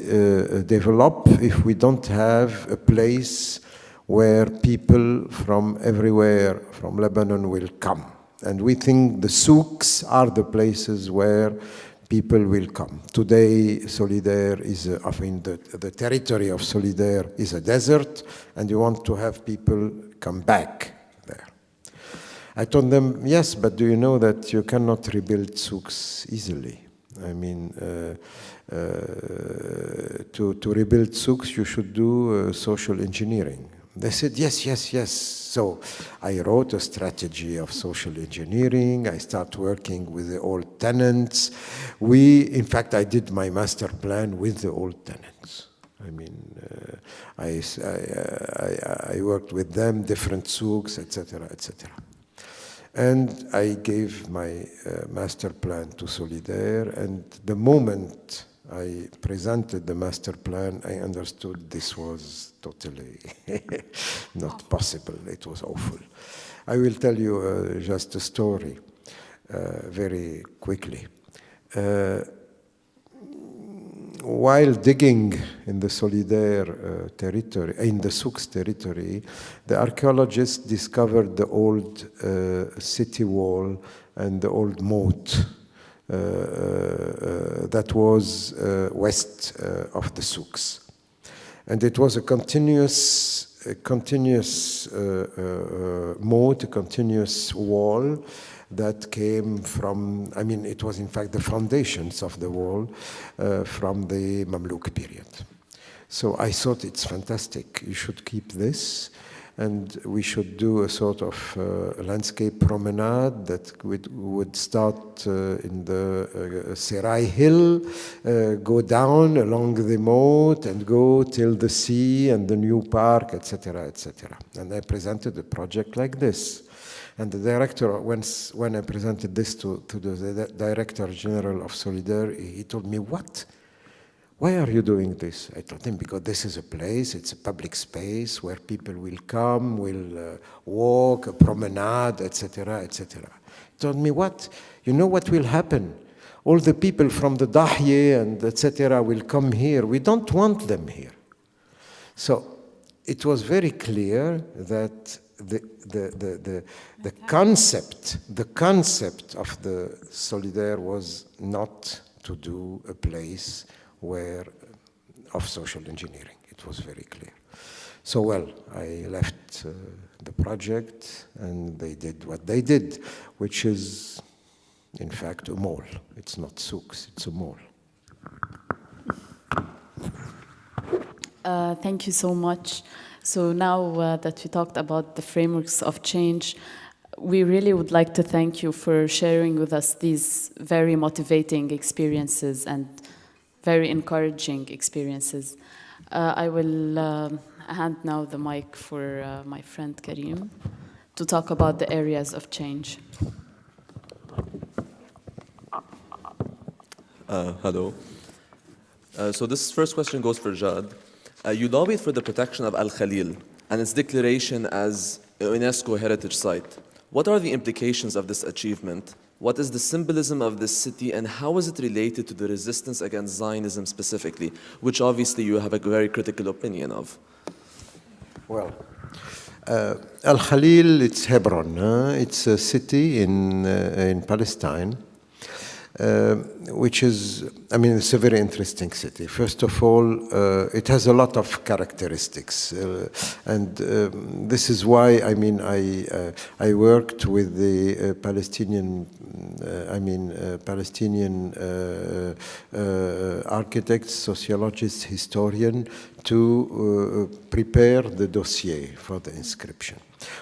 develop if we don't have a place where people from everywhere, from Lebanon, will come. And we think the souks are the places where people will come. Today, Solidaire is, the territory of Solidaire is a desert, and you want to have people come back there. I told them, yes, but do you know that you cannot rebuild souks easily? I mean, to rebuild souks, you should do social engineering. They said, yes, yes, yes. So I wrote a strategy of social engineering. I started working with the old tenants. In fact, I did my master plan with the old tenants. I mean, I worked with them, different souks, etc., etc. And I gave my master plan to Solidaire, and the moment I presented the master plan, I understood this was totally not possible. It was awful. I will tell you just a story very quickly. While digging in the Solidaire territory, in the souks territory, the archaeologists discovered the old city wall and the old moat that was west of the souks. And it was a continuous moat, a continuous wall that came from, I mean, it was in fact the foundations of the wall from the Mamluk period. So I thought it's fantastic. You should keep this. And we should do a sort of landscape promenade that would start in the Serai Hill, go down along the moat and go till the sea and the new park, etc., etc. And I presented a project like this. And the director, when I presented this to the Director General of Solidaire, he told me, what? Why are you doing this? I told him, because this is a place, it's a public space where people will come, will walk, a promenade, etc., etc. He told me, what? You know what will happen? All the people from the Dahye and etc. will come here. We don't want them here. So it was very clear that the concept of the Solidaire was not to do a place of social engineering. It was very clear. So, well, I left the project and they did what they did, which is, in fact, a mall. It's not souks, it's a mall. Thank you so much. So now that we talked about the frameworks of change, we really would like to thank you for sharing with us these very motivating experiences and very encouraging experiences. I will hand now the mic for my friend Karim to talk about the areas of change. Hello. So this first question goes for Jad. You lobbied for the protection of Al Khalil and its declaration as a UNESCO heritage site. What are the implications of this achievement? What is the symbolism of this city, and how is it related to the resistance against Zionism specifically, which obviously you have a very critical opinion of? Well, Al Khalil, it's Hebron. It's a city in Palestine. which is, I mean, it's a very interesting city. First of all, it has a lot of characteristics, and this is why, I mean, I worked with the Palestinian architects, sociologists, historian to prepare the dossier for the inscription.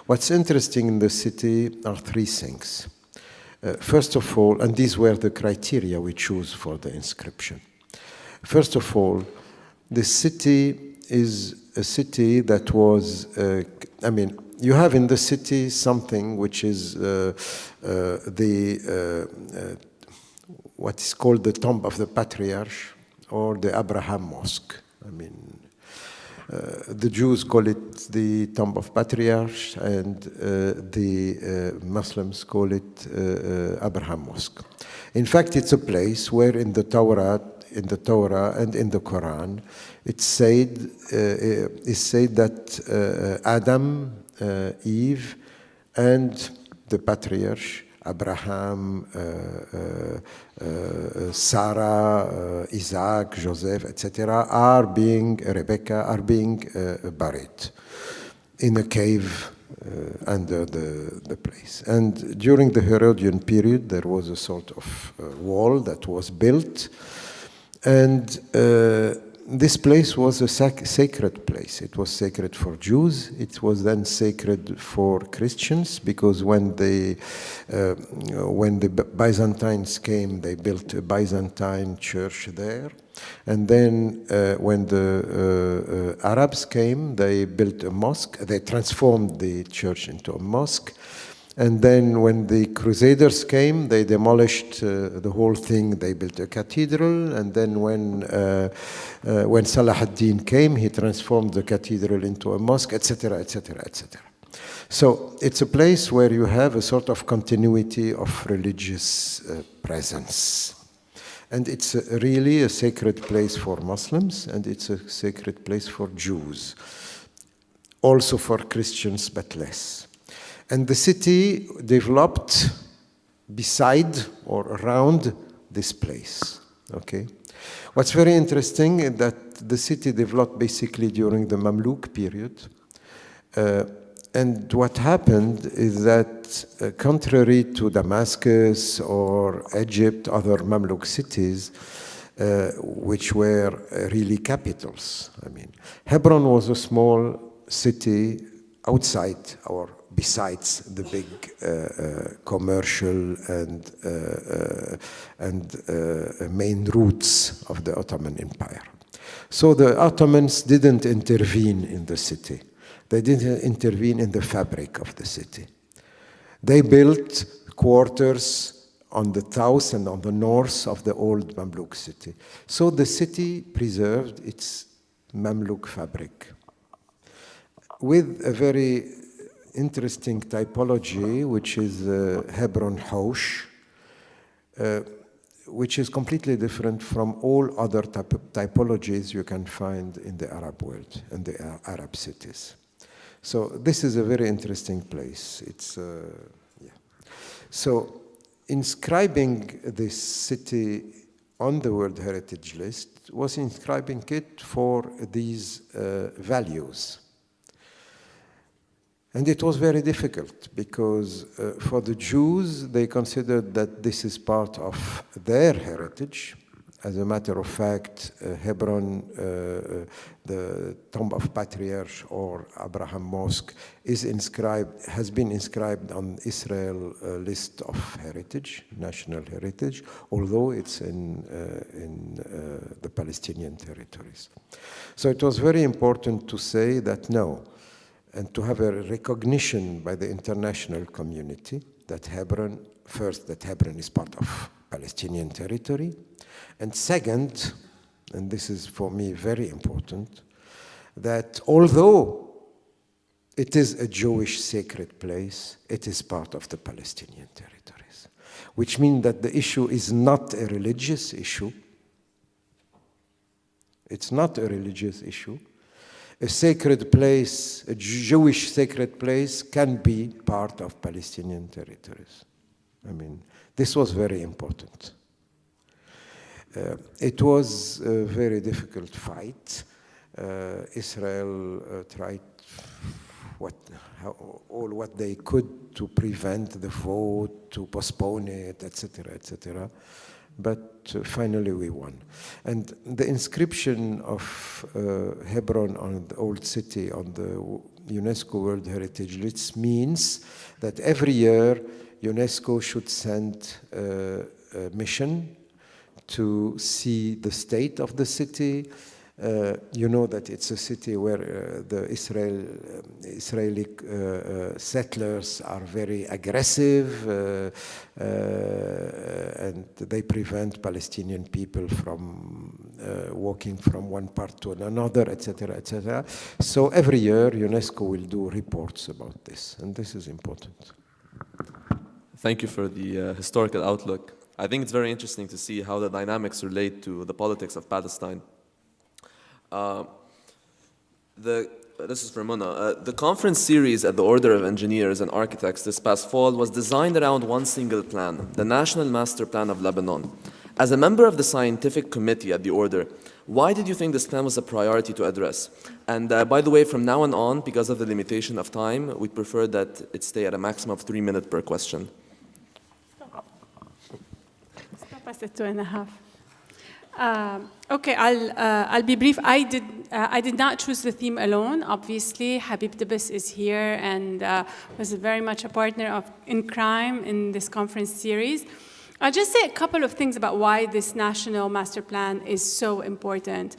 What's interesting in the city are three things. First of all, and these were the criteria we chose for the inscription. First of all, the city is a city that was, I mean, you have in the city something which is what is called the Tomb of the Patriarch or the Abraham Mosque. I mean, the Jews call it the Tomb of Patriarchs, and the Muslims call it Abraham Mosque. In fact, it's a place where in the Torah and in the Quran, it's said that Adam, Eve, and the patriarch Abraham, Sarah, Isaac, Joseph, etc., Rebecca are being buried in a cave under the place. And during the Herodian period, there was a sort of wall that was built, and this place was a sacred place. It was sacred for Jews. It was then sacred for Christians, because when the Byzantines came, they built a Byzantine church there. And then when the Arabs came, they built a mosque. They transformed the church into a mosque. And then when the Crusaders came, they demolished the whole thing. They built a cathedral. And then when Salah ad-Din came, he transformed the cathedral into a mosque, etc., etc., etc. So it's a place where you have a sort of continuity of religious presence. And it's really a sacred place for Muslims, and it's a sacred place for Jews. Also for Christians, but less. And the city developed beside or around this place, okay? What's very interesting is that the city developed basically during the Mamluk period. And what happened is that contrary to Damascus or Egypt, other Mamluk cities, which were really capitals, I mean, Hebron was a small city outside or besides the big commercial and main routes of the Ottoman Empire. So the Ottomans didn't intervene in the city. They didn't intervene in the fabric of the city. They built quarters on the south and on the north of the old Mamluk city. So the city preserved its Mamluk fabric with a very interesting typology, which is Hebron Haush, which is completely different from all other typologies you can find in the Arab world and the Arab cities. So this is a very interesting place. It's, yeah. So inscribing this city on the World Heritage List was inscribing it for these values. And it was very difficult because for the Jews, they considered that this is part of their heritage. As a matter of fact, Hebron, the Tomb of Patriarch or Abraham Mosque has been inscribed on Israel list of heritage, national heritage, although it's in the Palestinian territories. So it was very important to say that no, and to have a recognition by the international community that Hebron, first, that Hebron is part of Palestinian territory, and second, and this is for me very important, that although it is a Jewish sacred place, it is part of the Palestinian territories, which means that the issue is not a religious issue. It's not a religious issue. A sacred place, a Jewish sacred place, can be part of Palestinian territories. I mean, this was very important. It was a very difficult fight. Israel tried all what they could to prevent the vote, to postpone it, etc., etc. But finally we won. And the inscription of Hebron on the old city on the UNESCO World Heritage List means that every year UNESCO should send a mission to see the state of the city. You know that it's a city where the Israeli settlers are very aggressive and they prevent Palestinian people from walking from one part to another, etc., etc. So every year UNESCO will do reports about this, and this is important. Thank you for the historical outlook. I think it's very interesting to see how the dynamics relate to the politics of Palestine. This is for Mona. The conference series at the Order of Engineers and Architects this past fall was designed around one single plan, the National Master Plan of Lebanon. As a member of the scientific committee at the Order, why did you think this plan was a priority to address? And by the way, from now on, because of the limitation of time, we'd prefer that it stay at a maximum of 3 minutes per question. Stop us at 2.5. Okay, I'll be brief. I did not choose the theme alone. Obviously, Habib Dibis is here and was very much a partner in crime in this conference series. I'll just say a couple of things about why this national master plan is so important.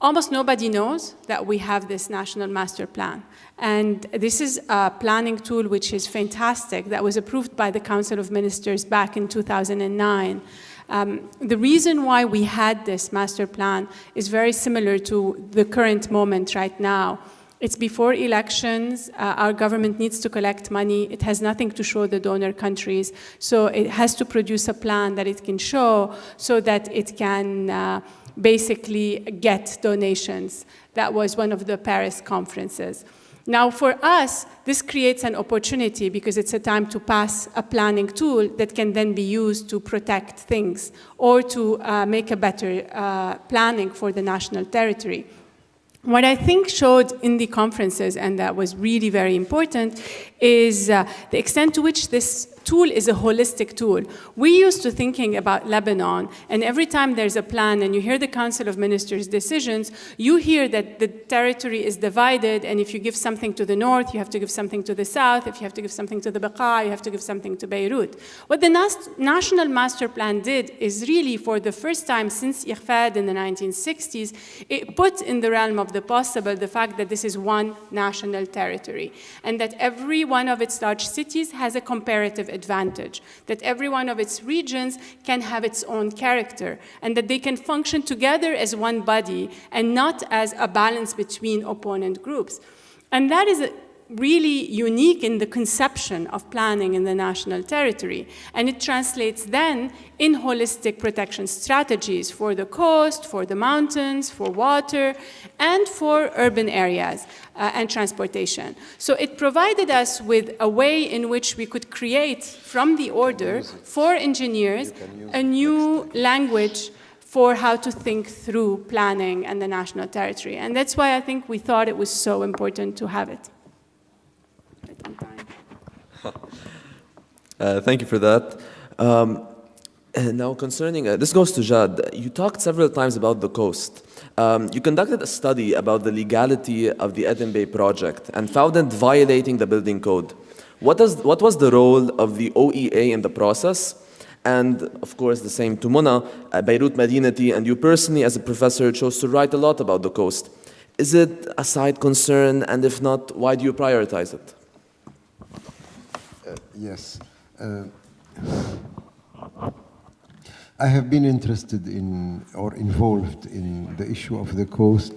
Almost nobody knows that we have this national master plan. And this is a planning tool which is fantastic, that was approved by the Council of Ministers back in 2009. The reason why we had this master plan is very similar to the current moment right now. It's before elections. Our government needs to collect money. It has nothing to show the donor countries. So it has to produce a plan that it can show so that it can basically get donations. That was one of the Paris conferences. Now, for us, this creates an opportunity because it's a time to pass a planning tool that can then be used to protect things or to make a better planning for the national territory. What I think showed in the conferences, and that was really very important, is the extent to which this tool is a holistic tool. We used to thinking about Lebanon, and every time there's a plan and you hear the Council of Ministers' decisions, you hear that the territory is divided, and if you give something to the north, you have to give something to the south. If you have to give something to the Beqa, you have to give something to Beirut. What the National Master Plan did is really, for the first time since Irfad in the 1960s, it put in the realm of the possible the fact that this is one national territory, and that every one of its large cities has a comparative advantage, that every one of its regions can have its own character, and that they can function together as one body and not as a balance between opponent groups. And that is really unique in the conception of planning in the national territory. And it translates then in holistic protection strategies for the coast, for the mountains, for water, and for urban areas and transportation. So it provided us with a way in which we could create from the order for engineers a new language for how to think through planning and the national territory. And that's why I think we thought it was so important to have it. Thank you for that. Now concerning, this goes to Jad. You talked several times about the coast. You conducted a study about the legality of the Eden Bay project and found it violating the building code. What was the role of the OEA in the process? And of course, the same to Mona, Beirut, Madinati, and you personally as a professor chose to write a lot about the coast. Is it a side concern? And if not, why do you prioritize it? Yes. I have been interested in or involved in the issue of the coast.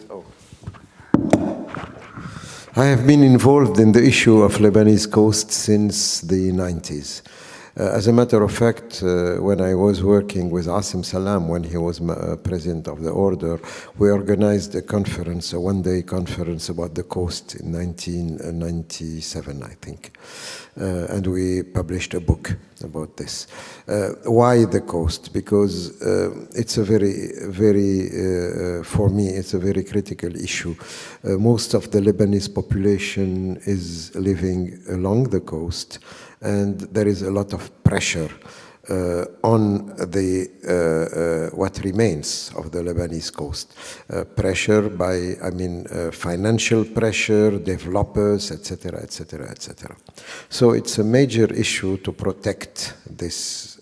I have been involved in the issue of Lebanese coast since the 90s. As a matter of fact, when I was working with Asim Salam, when he was president of the order, we organized a conference, a one-day conference about the coast in 1997, I think. And we published a book about this. Why the coast? Because it's a for me, it's a very critical issue. Most of the Lebanese population is living along the coast, and there is a lot of pressure on the what remains of the Lebanese coast. Pressure by, financial pressure, developers, etc., etc., etc. So it's a major issue to protect this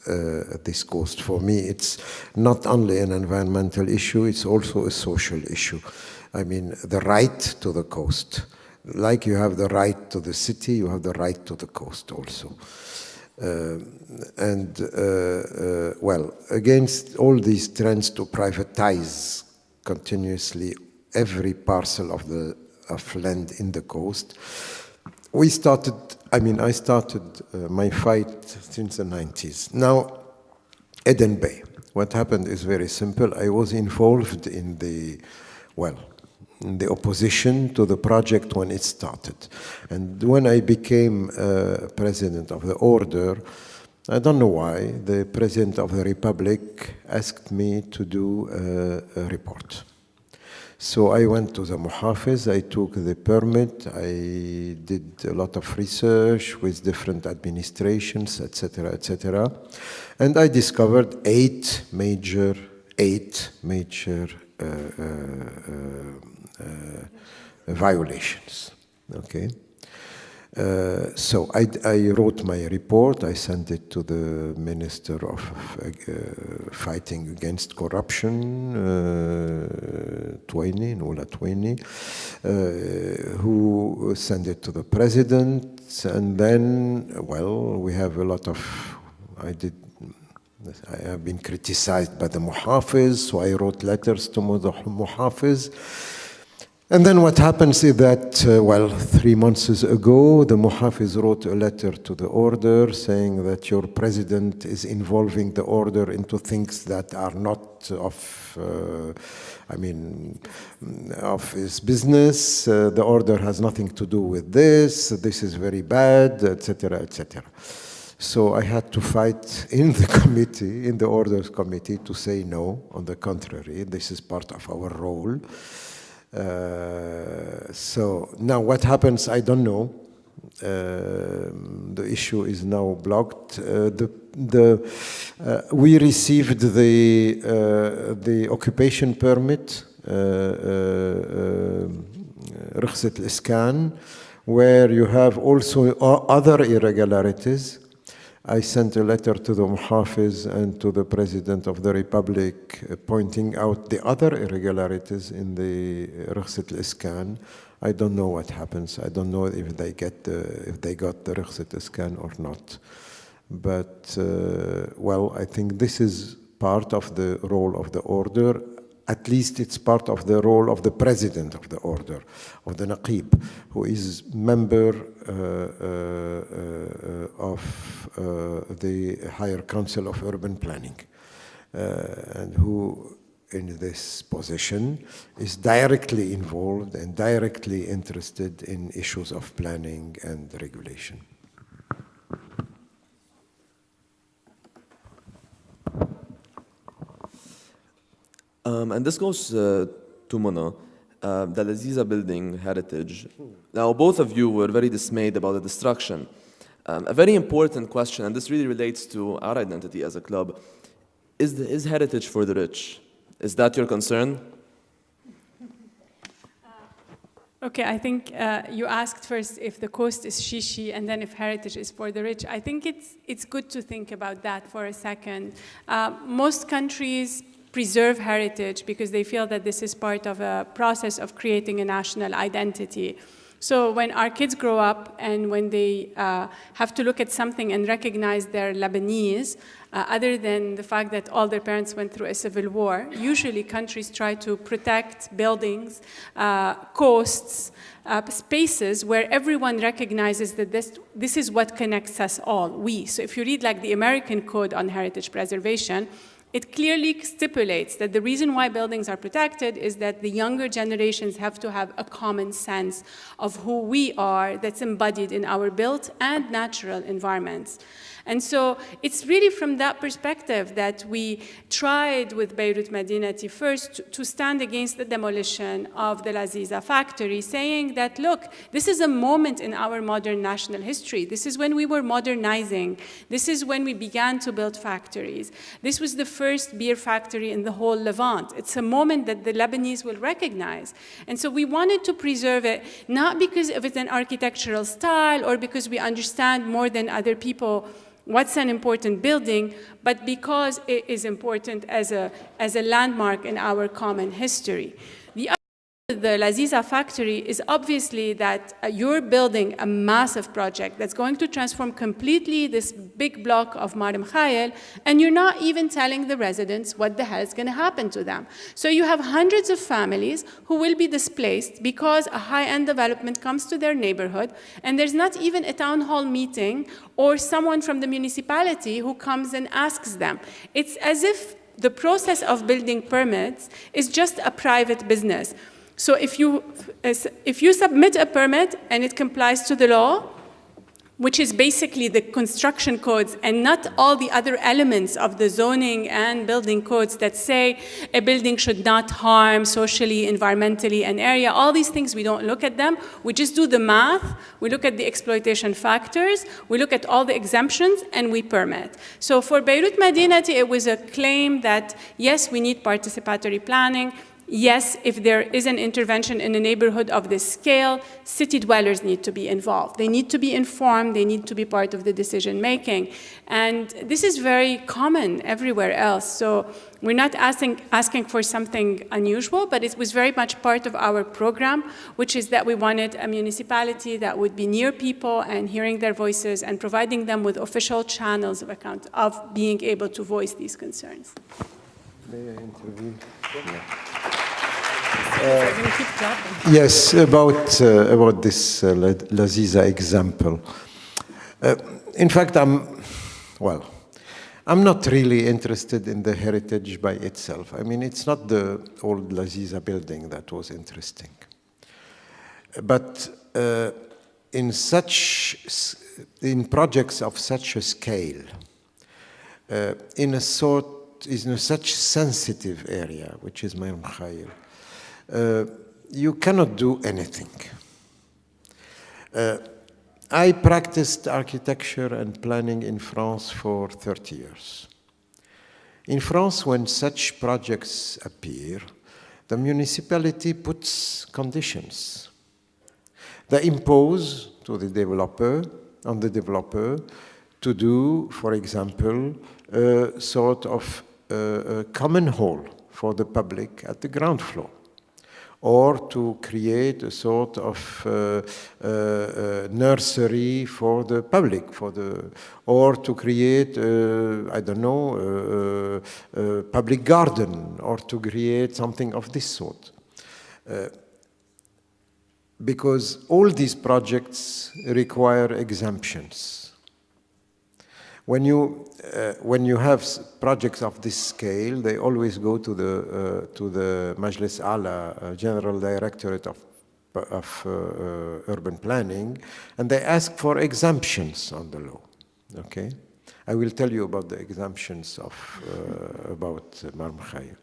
this coast. For me, it's not only an environmental issue; it's also a social issue. I mean, the right to the coast. Like you have the right to the city, you have the right to the coast also. Well, against all these trends to privatize continuously every parcel of land in the coast, we started, I started my fight since the 90s. Now, Eden Bay. What happened is very simple. I was involved in the opposition to the project when it started. And when I became president of the order, I don't know why, the president of the republic asked me to do a report. So I went to the Muhafiz, I took the permit, I did a lot of research with different administrations, etc., etc. And I discovered eight major violations, okay? So I wrote my report, I sent it to the Minister of Fighting Against Corruption, Nula Twaini, who sent it to the President, and then, well, we have a lot of, I have been criticized by the Muhafiz, so I wrote letters to the Muhafiz. And then what happens is that, 3 months ago, the Muhafiz wrote a letter to the order saying that your president is involving the order into things that are not of his business. The order has nothing to do with this. This is very bad, etc., etc. So I had to fight in the committee, in the orders committee, to say no. On the contrary, this is part of our role. So now what happens, I don't know. The issue is now blocked. We received the occupation permit, Rukhsat al-Iskan, where you have also other irregularities. I sent a letter to the Muhafiz and to the President of the Republic pointing out the other irregularities in the Rukhsat al-Iskan. I don't know what happens. I don't know if they got the Rukhsat al-Iskan or not. But, I think this is part of the role of the order. At least it's part of the role of the president of the order, of the Naqib, who is member of the Higher Council of Urban Planning, and who in this position is directly involved and directly interested in issues of planning and regulation. And this goes to Mona, the Laziza building heritage. Now, both of you were very dismayed about the destruction. A very important question, and this really relates to our identity as a club, is heritage for the rich? Is that your concern? Okay, I think you asked first if the coast is shishi and then if heritage is for the rich. I think it's good to think about that for a second. Most countries preserve heritage because they feel that this is part of a process of creating a national identity. So when our kids grow up and when they have to look at something and recognize they're Lebanese, other than the fact that all their parents went through a civil war, usually countries try to protect buildings, coasts, spaces where everyone recognizes that this is what connects us all, we. So if you read like the American Code on Heritage Preservation, it clearly stipulates that the reason why buildings are protected is that the younger generations have to have a common sense of who we are that's embodied in our built and natural environments. And so it's really from that perspective that we tried with Beirut Madinati first to stand against the demolition of the Laziza factory, saying that, look, this is a moment in our modern national history. This is when we were modernizing. This is when we began to build factories. This was the first beer factory in the whole Levant. It's a moment that the Lebanese will recognize. And so we wanted to preserve it, not because of its an architectural style or because we understand more than other people what's an important building, but because it is important as a landmark in our common history. The Laziza factory is obviously that you're building a massive project that's going to transform completely this big block of Mar Mikhael, and you're not even telling the residents what the hell is going to happen to them. So you have hundreds of families who will be displaced because a high-end development comes to their neighborhood, and there's not even a town hall meeting or someone from the municipality who comes and asks them. It's as if the process of building permits is just a private business. So if you submit a permit and it complies to the law, which is basically the construction codes and not all the other elements of the zoning and building codes that say a building should not harm socially, environmentally, an area, all these things, we don't look at them. We just do the math. We look at the exploitation factors. We look at all the exemptions, and we permit. So for Beirut Madinati, it was a claim that, yes, we need participatory planning. Yes, if there is an intervention in a neighborhood of this scale, city dwellers need to be involved. They need to be informed. They need to be part of the decision-making. And this is very common everywhere else. So we're not asking for something unusual, but it was very much part of our program, which is that we wanted a municipality that would be near people and hearing their voices and providing them with official channels of being able to voice these concerns. May I intervene? Yes, about this Laziza example. In fact, I'm not really interested in the heritage by itself. I mean, it's not the old Laziza building that was interesting. But in projects of such a scale, in such sensitive area, which is Mar Mikhael, you cannot do anything. I practiced architecture and planning in France for 30 years. In France, when such projects appear, the municipality puts conditions. They impose on the developer to do, for example, a sort of common hall for the public at the ground floor, or to create a sort of nursery for the public, or to create, a public garden, or to create something of this sort. Because all these projects require exemptions. When you have projects of this scale, they always go to the Majlis Ala, General Directorate of Urban Planning, and they ask for exemptions on the law. Okay, I will tell you about the exemptions about Mar Mikhael.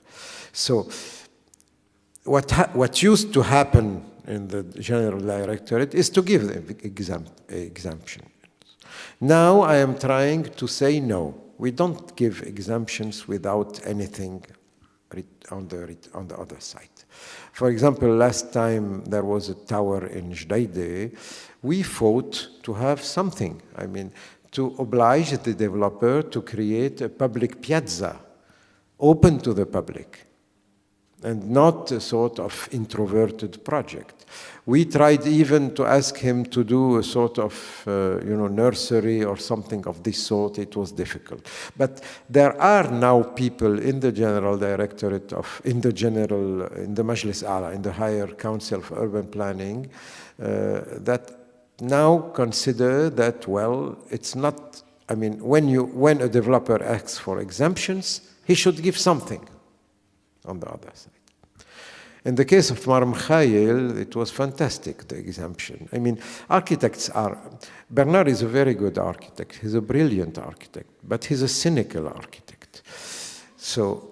So, what used to happen in the General Directorate is to give them exemption. Now I am trying to say no. We don't give exemptions without anything on the other side. For example, last time there was a tower in Jdeide, we fought to have something. I mean, to oblige the developer to create a public piazza open to the public. and not a sort of introverted project. We tried even to ask him to do a sort of, nursery or something of this sort. It was difficult. But there are now people in the General Directorate in the Majlis A'la, in the Higher Council of Urban Planning, that now consider that, well, it's not, when a developer asks for exemptions, he should give something on the other side. In the case of Mar Mikhail, it was fantastic, the exemption. Bernard is a very good architect. He's a brilliant architect, but he's a cynical architect. So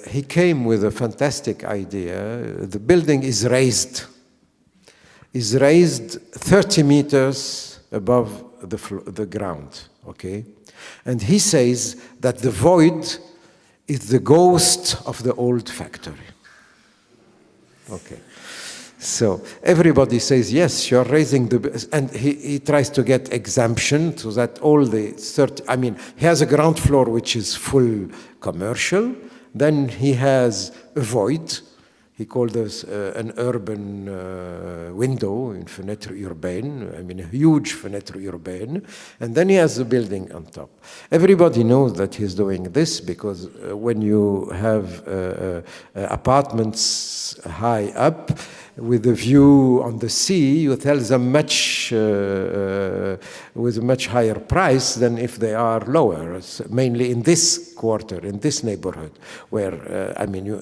he came with a fantastic idea. The building is raised 30 meters above the ground, okay? And he says that the void is the ghost of the old factory. Okay, so everybody says, yes, you're raising and he tries to get exemption so that all the he has a ground floor which is full commercial, then he has a void, he called this an urban window, in fenêtre urbaine, a huge fenêtre urbaine, and then he has the building on top. Everybody knows that he's doing this because when you have apartments high up with a view on the sea, you tell them with a much higher price than if they are lower, mainly in this quarter, in this neighborhood, where,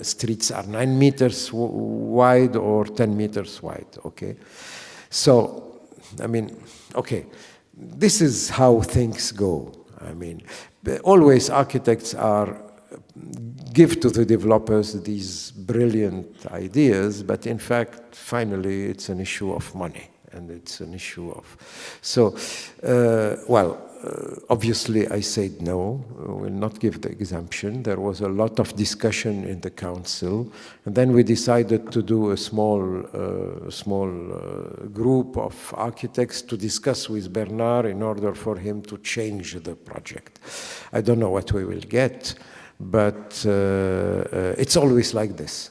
streets are 9 meters wide or 10 meters wide, okay? So, okay, this is how things go. Always architects give to the developers these brilliant ideas, but in fact, finally, it's an issue of money, and it's an issue of... So, obviously, I said no, we'll not give the exemption. There was a lot of discussion in the council, and then we decided to do a small group of architects to discuss with Bernard in order for him to change the project. I don't know what we will get, but it's always like this.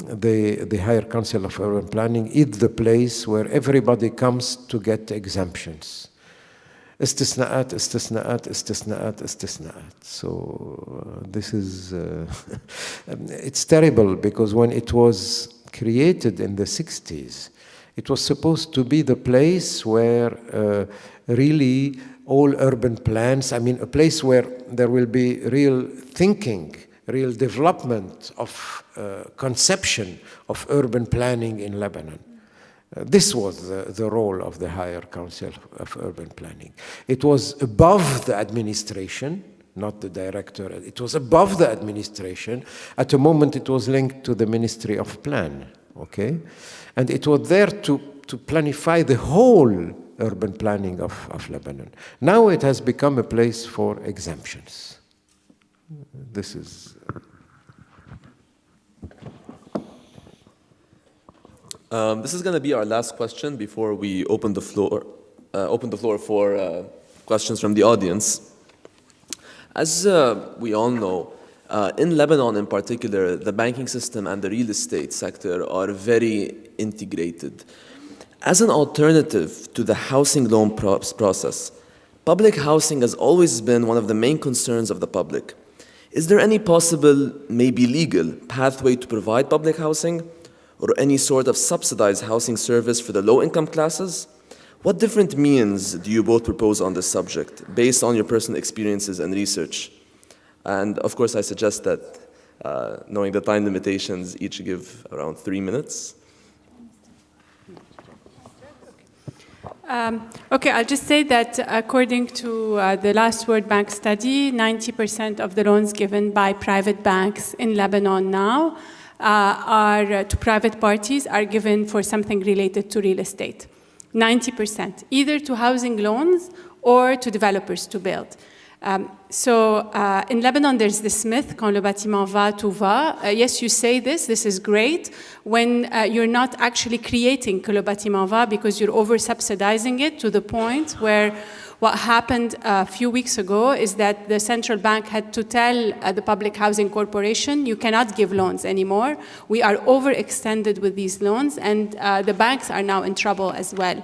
The Higher Council of Urban Planning is the place where everybody comes to get exemptions. استثناءات. So this is, it's terrible because when it was created in the 60s, it was supposed to be the place where really all urban plans, a place where there will be real thinking, real development of conception of urban planning in Lebanon. This was the role of the Higher Council of Urban Planning. It was above the administration, not the Directorate. It was above the administration. At a moment, it was linked to the Ministry of Plan, okay? And it was there to planify the whole urban planning of Lebanon. Now it has become a place for exemptions. This is... This is going to be our last question before we open the floor for questions from the audience. As we all know, in Lebanon in particular, the banking system and the real estate sector are very integrated. As an alternative to the housing loan process, public housing has always been one of the main concerns of the public. Is there any possible, maybe legal, pathway to provide public housing or any sort of subsidized housing service for the low-income classes? What different means do you both propose on this subject, based on your personal experiences and research? And of course, I suggest that, knowing the time limitations, each give around 3 minutes. Okay, I'll just say that according to the last World Bank study, 90% of the loans given by private banks in Lebanon now are to private parties are given for something related to real estate. 90%, either to housing loans or to developers to build. So in Lebanon, there's this myth, quand le bâtiment va, tout va. Yes, you say this is great, when you're not actually creating que le bâtiment va because you're over-subsidizing it to the point where what happened a few weeks ago is that the central bank had to tell the Public Housing Corporation, you cannot give loans anymore. We are overextended with these loans, and the banks are now in trouble as well.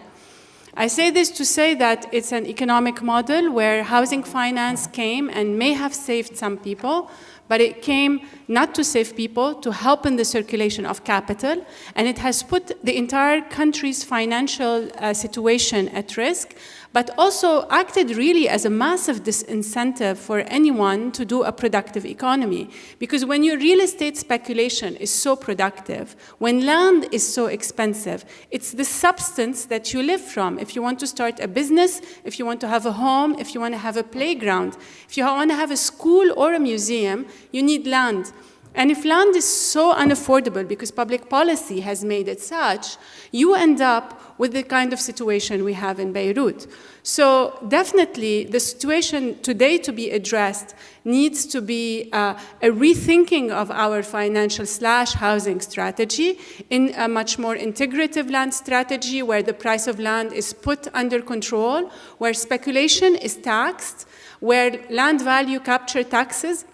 I say this to say that it's an economic model where housing finance came and may have saved some people, but it came not to save people, to help in the circulation of capital, and it has put the entire country's financial situation at risk, but also acted really as a massive disincentive for anyone to do a productive economy. Because when your real estate speculation is so productive, when land is so expensive, it's the substance that you live from. If you want to start a business, if you want to have a home, if you want to have a playground, if you want to have a school or a museum, you need land. And if land is so unaffordable because public policy has made it such, you end up with the kind of situation we have in Beirut. So definitely the situation today to be addressed needs to be a rethinking of our financial/housing strategy in a much more integrative land strategy where the price of land is put under control, where speculation is taxed, where land value capture taxes,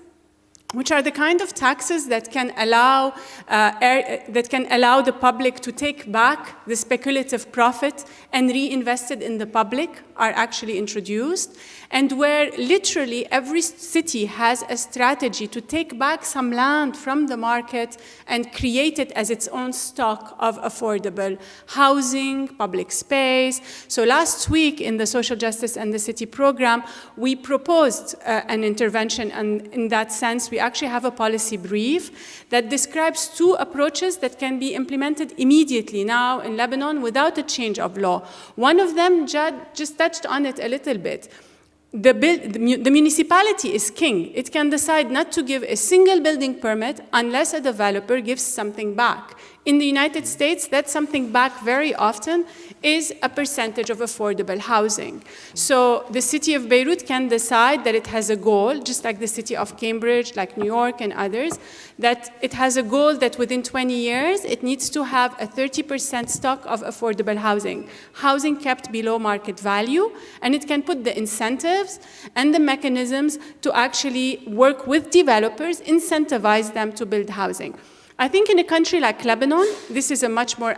which are the kind of taxes that can allow the public to take back the speculative profit and reinvest it in the public, are actually introduced, and where literally every city has a strategy to take back some land from the market and create it as its own stock of affordable housing, public space. So last week in the Social Justice and the City program, we proposed an intervention, and in that sense, we actually have a policy brief that describes two approaches that can be implemented immediately now in Lebanon without a change of law. One of them, Jad just touched on it a little bit. The municipality is king. It can decide not to give a single building permit unless a developer gives something back. In the United States, that something back very often is a percentage of affordable housing. So the city of Beirut can decide that it has a goal, just like the city of Cambridge, like New York and others, that it has a goal that within 20 years, it needs to have a 30% stock of affordable housing, housing kept below market value, and it can put the incentives and the mechanisms to actually work with developers, incentivize them to build housing. I think in a country like Lebanon, this is a much more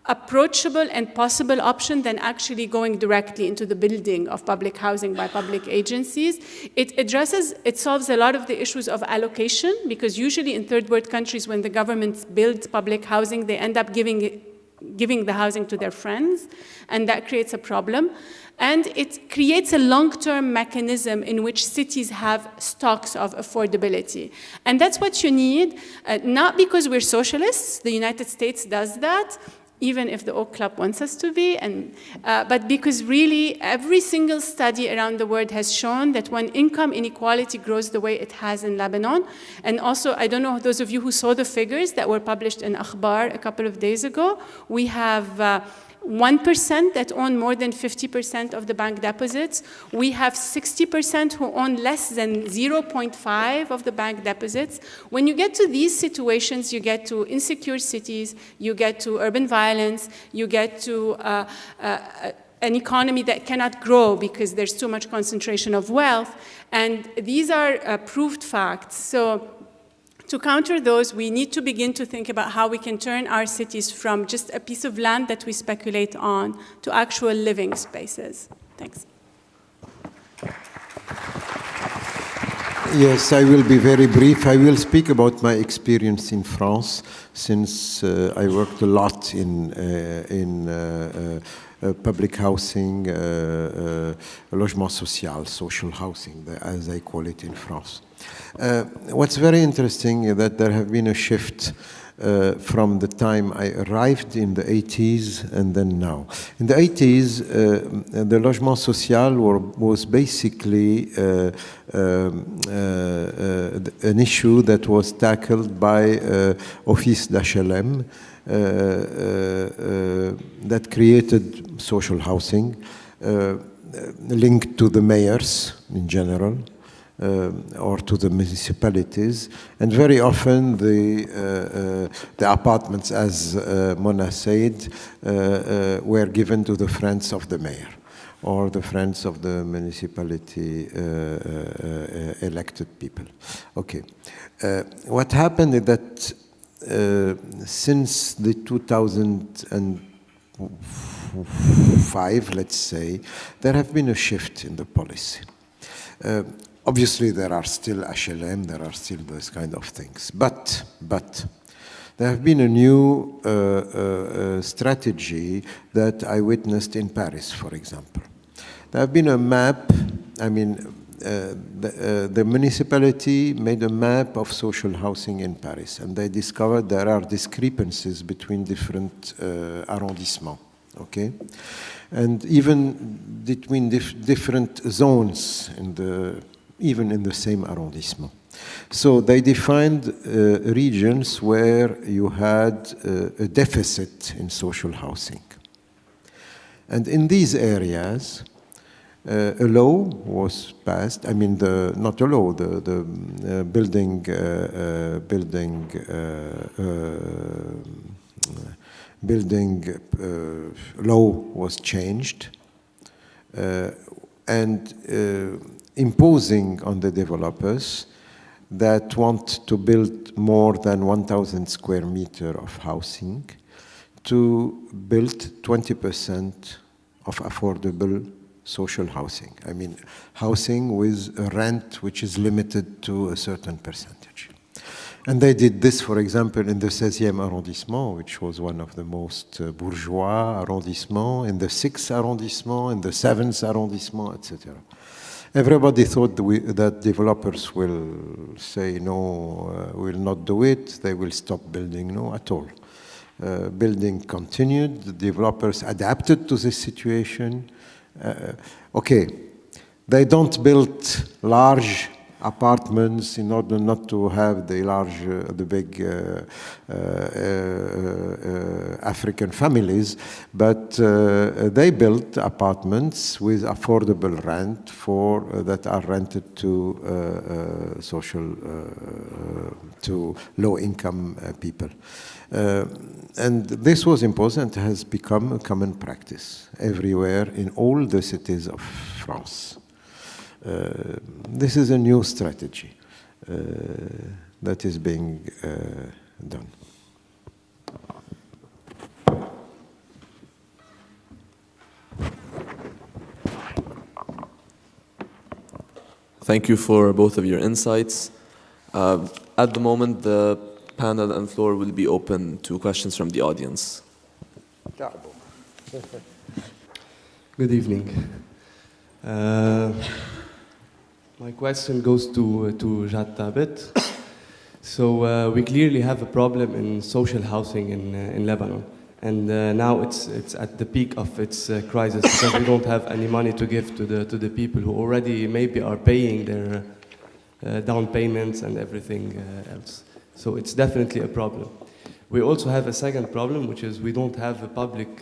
approachable and possible option than actually going directly into the building of public housing by public agencies. It solves a lot of the issues of allocation, because usually in third world countries, when the governments build public housing, they end up giving the housing to their friends, and that creates a problem. And it creates a long-term mechanism in which cities have stocks of affordability. And that's what you need, not because we're socialists, the United States does that, even if the Oak Club wants us to be, but because really every single study around the world has shown that when income inequality grows the way it has in Lebanon, and also, I don't know, those of you who saw the figures that were published in Akhbar a couple of days ago, we have 1% that own more than 50% of the bank deposits. We have 60% who own less than 0.5 of the bank deposits. When you get to these situations, you get to insecure cities, you get to urban violence, you get to an economy that cannot grow because there's too much concentration of wealth. And these are proved facts. So to counter those, we need to begin to think about how we can turn our cities from just a piece of land that we speculate on to actual living spaces. Thanks. Yes, I will be very brief. I will speak about my experience in France, since I worked a lot in public housing, logement social, social housing, as I call it in France. What's very interesting is that there have been a shift from the time I arrived in the 80s and then now. In the 80s, the logement social was basically an issue that was tackled by Office d'HLM that created social housing linked to the mayors in general. Or to the municipalities, and very often the apartments, as Mona said, were given to the friends of the mayor. or the friends of the municipality elected people. Okay. What happened is that since the 2005, let's say, there have been a shift in the policy. Obviously, there are still HLM, there are still those kind of things. But there have been a new strategy that I witnessed in Paris, for example. There have been a map, I mean, the municipality made a map of social housing in Paris, and they discovered there are discrepancies between different arrondissements, okay? And even between different zones, even in the same arrondissement. So they defined regions where you had a deficit in social housing. And in these areas, a law was passed. I mean, not a law, the building law was changed, and imposing on the developers that want to build more than 1,000 square meters of housing to build 20% of affordable social housing. I mean, housing with a rent which is limited to a certain percentage. And they did this, for example, in the 16e arrondissement, which was one of the most bourgeois arrondissements, in the 6th arrondissement, in the 7th arrondissement, etc. Everybody thought that developers will say, no, we'll not do it, they will stop building. No, at all. Building continued, the developers adapted to this situation. Okay, they don't build large apartments in order not to have the big African families, but they built apartments with affordable rent that are rented to to low-income people. And this was important, has become a common practice everywhere in all the cities of France. This is a new strategy that is being done. Thank you for both of your insights. At the moment, the panel and floor will be open to questions from the audience. Good evening. My question goes to Jad Tabet. So we clearly have a problem in social housing in Lebanon. And now it's at the peak of its crisis because we don't have any money to give to the people who already maybe are paying their down payments and everything else. So it's definitely a problem. We also have a second problem, which is we don't have a public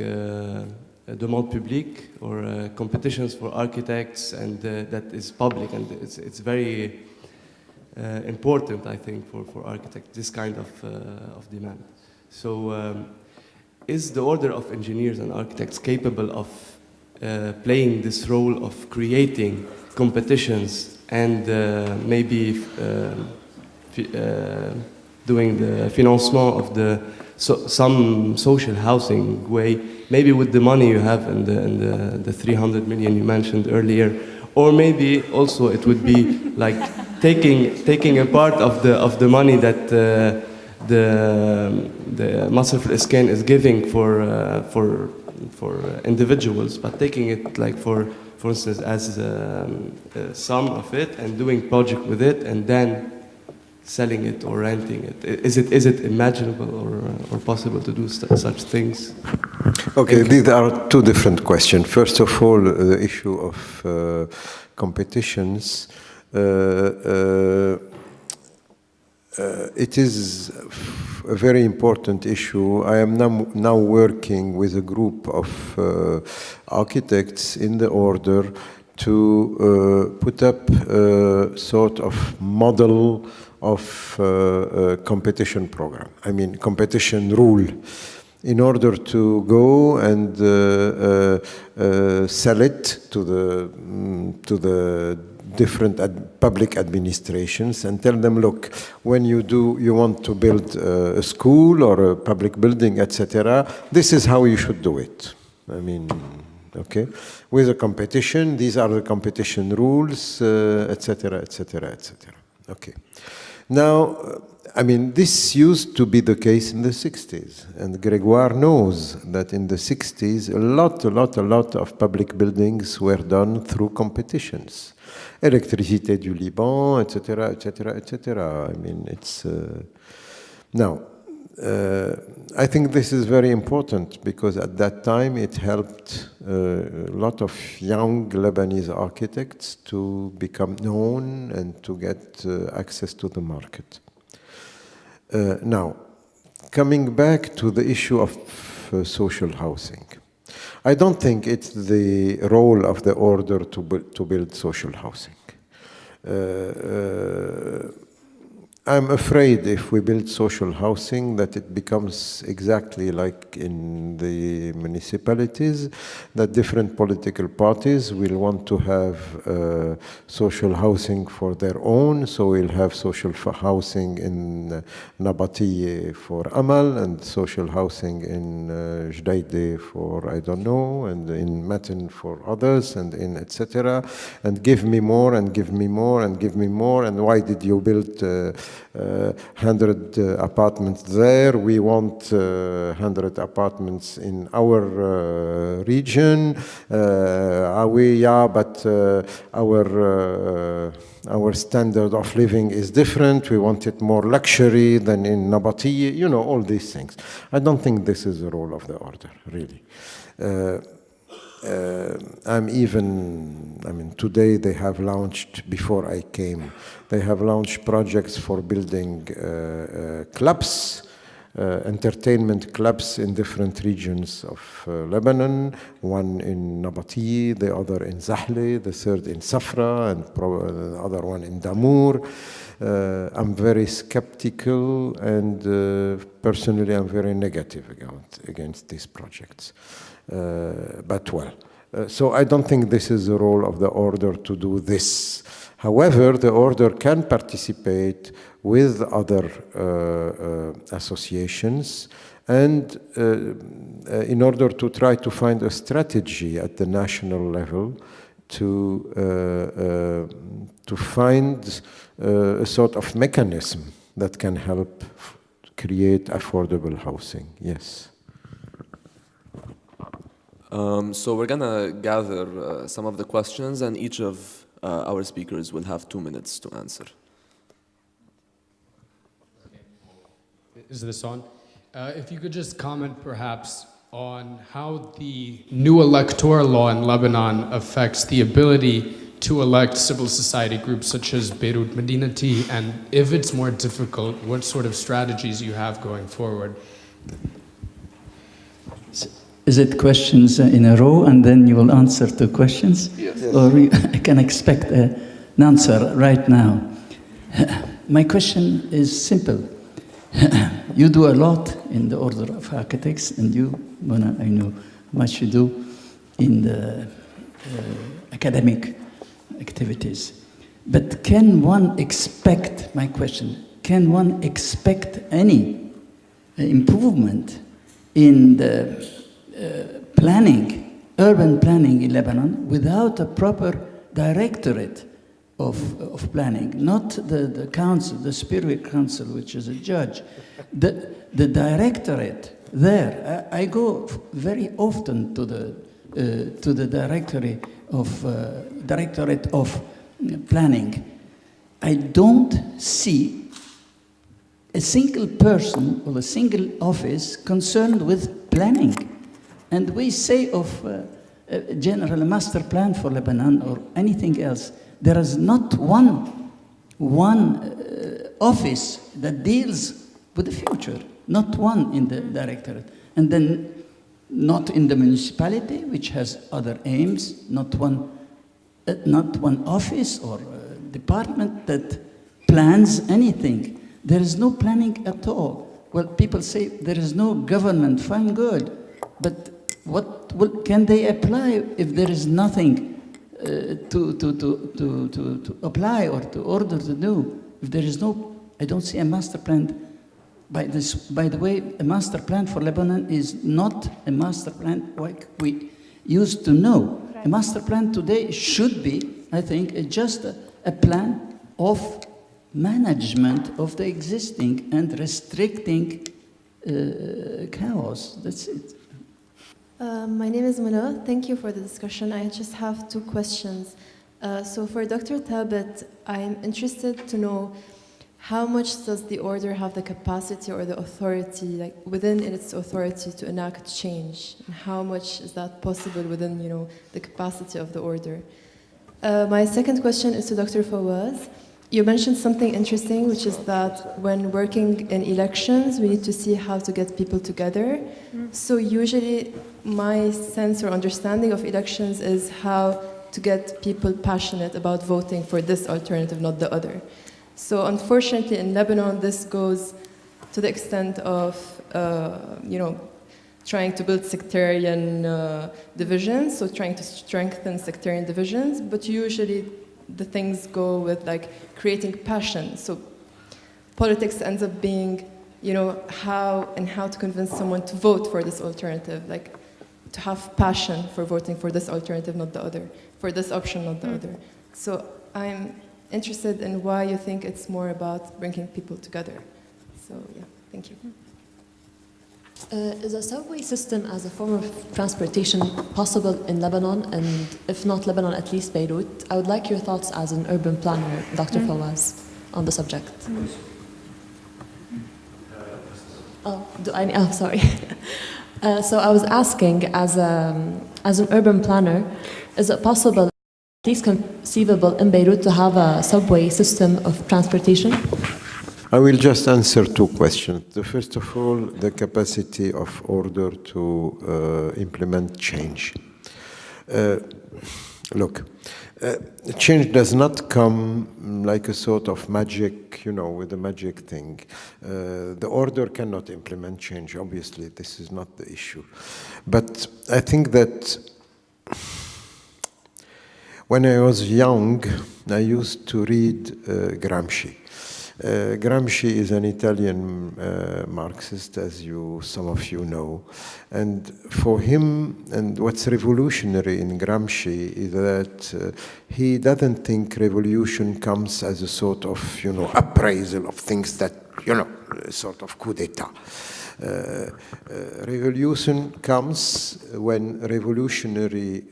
demande publique or competitions for architects, and that is public, and it's very important, I think, for architects, this kind of demand. So is the Order of Engineers and Architects capable of playing this role of creating competitions and maybe doing the financement of some social housing way, maybe with the money you have and the 300 million you mentioned earlier, or maybe also it would be like taking a part of the money that the Masraf al-Iskan is giving for individuals, but taking it like for instance as some of it and doing project with it and then selling it or renting it. Is it imaginable or possible to do such things? Okay, these are two different questions. First of all, the issue of competitions. It is a very important issue. I am now working with a group of architects in the order to put up a sort of model of competition program. I mean, competition rule. in order to go and sell it to the different public administrations and tell them, look, when you want to build a school or a public building, etc., this is how you should do it. I mean, okay, with a competition, these are the competition rules, etc., etc., etc. Okay. Now, I mean, this used to be the case in the 60s, and Grégoire knows that in the 60s, a lot of public buildings were done through competitions. Électricité du Liban, etc., etc., etc. I mean, it's... Now, I think this is very important because at that time it helped a lot of young Lebanese architects to become known and to get access to the market. Now, coming back to the issue of social housing, I don't think it's the role of the order to build social housing. I'm afraid if we build social housing that it becomes exactly like in the municipalities, that different political parties will want to have social housing for their own. So we'll have social housing in Nabatieh for Amal and social housing in Jdeide for I don't know, and in Matin for others, and in etc. And give me more and give me more and give me more. And why did you build 100 apartments there? We want 100 apartments in our region. But our standard of living is different. We want it more luxury than in Nabatieh. You know, all these things. I don't think this is the role of the order, really. I mean, today they have launched, before I came, they have launched projects for building clubs, entertainment clubs in different regions of Lebanon, one in Nabatieh, the other in Zahle, the third in Safra, and the other one in Damour. I'm very skeptical, and personally I'm very negative against these projects. But well, so I don't think this is the role of the order to do this. However, the order can participate with other associations and in order to try to find a strategy at the national level to find a sort of mechanism that can help create affordable housing. Yes. So we're gonna gather some of the questions, and each of our speakers will have 2 minutes to answer. Is this on? If you could just comment perhaps on how the new electoral law in Lebanon affects the ability to elect civil society groups such as Beirut Madinati, and if it's more difficult, what sort of strategies you have going forward? Is it questions in a row and then you will answer 2 questions? Yes. Or I can expect an answer right now. My question is simple. You do a lot in the Order of Architects, and you, Mona, I know how much you do in the academic activities. But can one expect, my question, can one expect any improvement in the planning, urban planning in Lebanon without a proper directorate of planning, not the council, the Superior Council, which is a judge. The directorate there, I go very often to the Directorate of Planning. I don't see a single person or a single office concerned with planning. And we say of a general master plan for Lebanon or anything else, there is not one office that deals with the future, not one in the directorate. And then not in the municipality, which has other aims, not one office or department that plans anything. There is no planning at all. Well, people say there is no government, fine, good. But can they apply if there is nothing to apply or to order to do? If there is no, I don't see a master plan. By the way, a master plan for Lebanon is not a master plan like we used to know. Right. A master plan today should be, I think, just a plan of management of the existing and restricting chaos. That's it. My name is Mona. Thank you for the discussion. I just have 2 questions. So for Dr. Tabet, I'm interested to know how much does the order have the capacity or the authority, like within its authority to enact change? And how much is that possible within, the capacity of the order? My second question is to Dr. Fawaz. You mentioned something interesting, which is that when working in elections, we need to see how to get people together. So usually my sense or understanding of elections is how to get people passionate about voting for this alternative, not the other. So unfortunately in Lebanon, this goes to the extent of, trying to build sectarian divisions, so trying to strengthen sectarian divisions, but usually the things go with like creating passion. So politics ends up being, how to convince someone to vote for this alternative, like to have passion for voting for this alternative, not the other, for this option, not the other. So I'm interested in why you think it's more about bringing people together. So yeah, thank you. Is a subway system as a form of transportation possible in Lebanon, and if not Lebanon, at least Beirut? I would like your thoughts as an urban planner, Dr. Fawaz, on the subject. Sorry. So I was asking, as an urban planner, is it possible, at least conceivable in Beirut, to have a subway system of transportation? I will just answer 2 questions. First of all, the capacity of order to implement change. Change does not come like a sort of magic, with a magic thing. The order cannot implement change, obviously. This is not the issue. But I think that when I was young, I used to read Gramsci. Gramsci is an Italian Marxist, as some of you know. And for him, and what's revolutionary in Gramsci is that he doesn't think revolution comes as a sort of, appraisal of things that, sort of coup d'etat. Revolution comes when revolutionary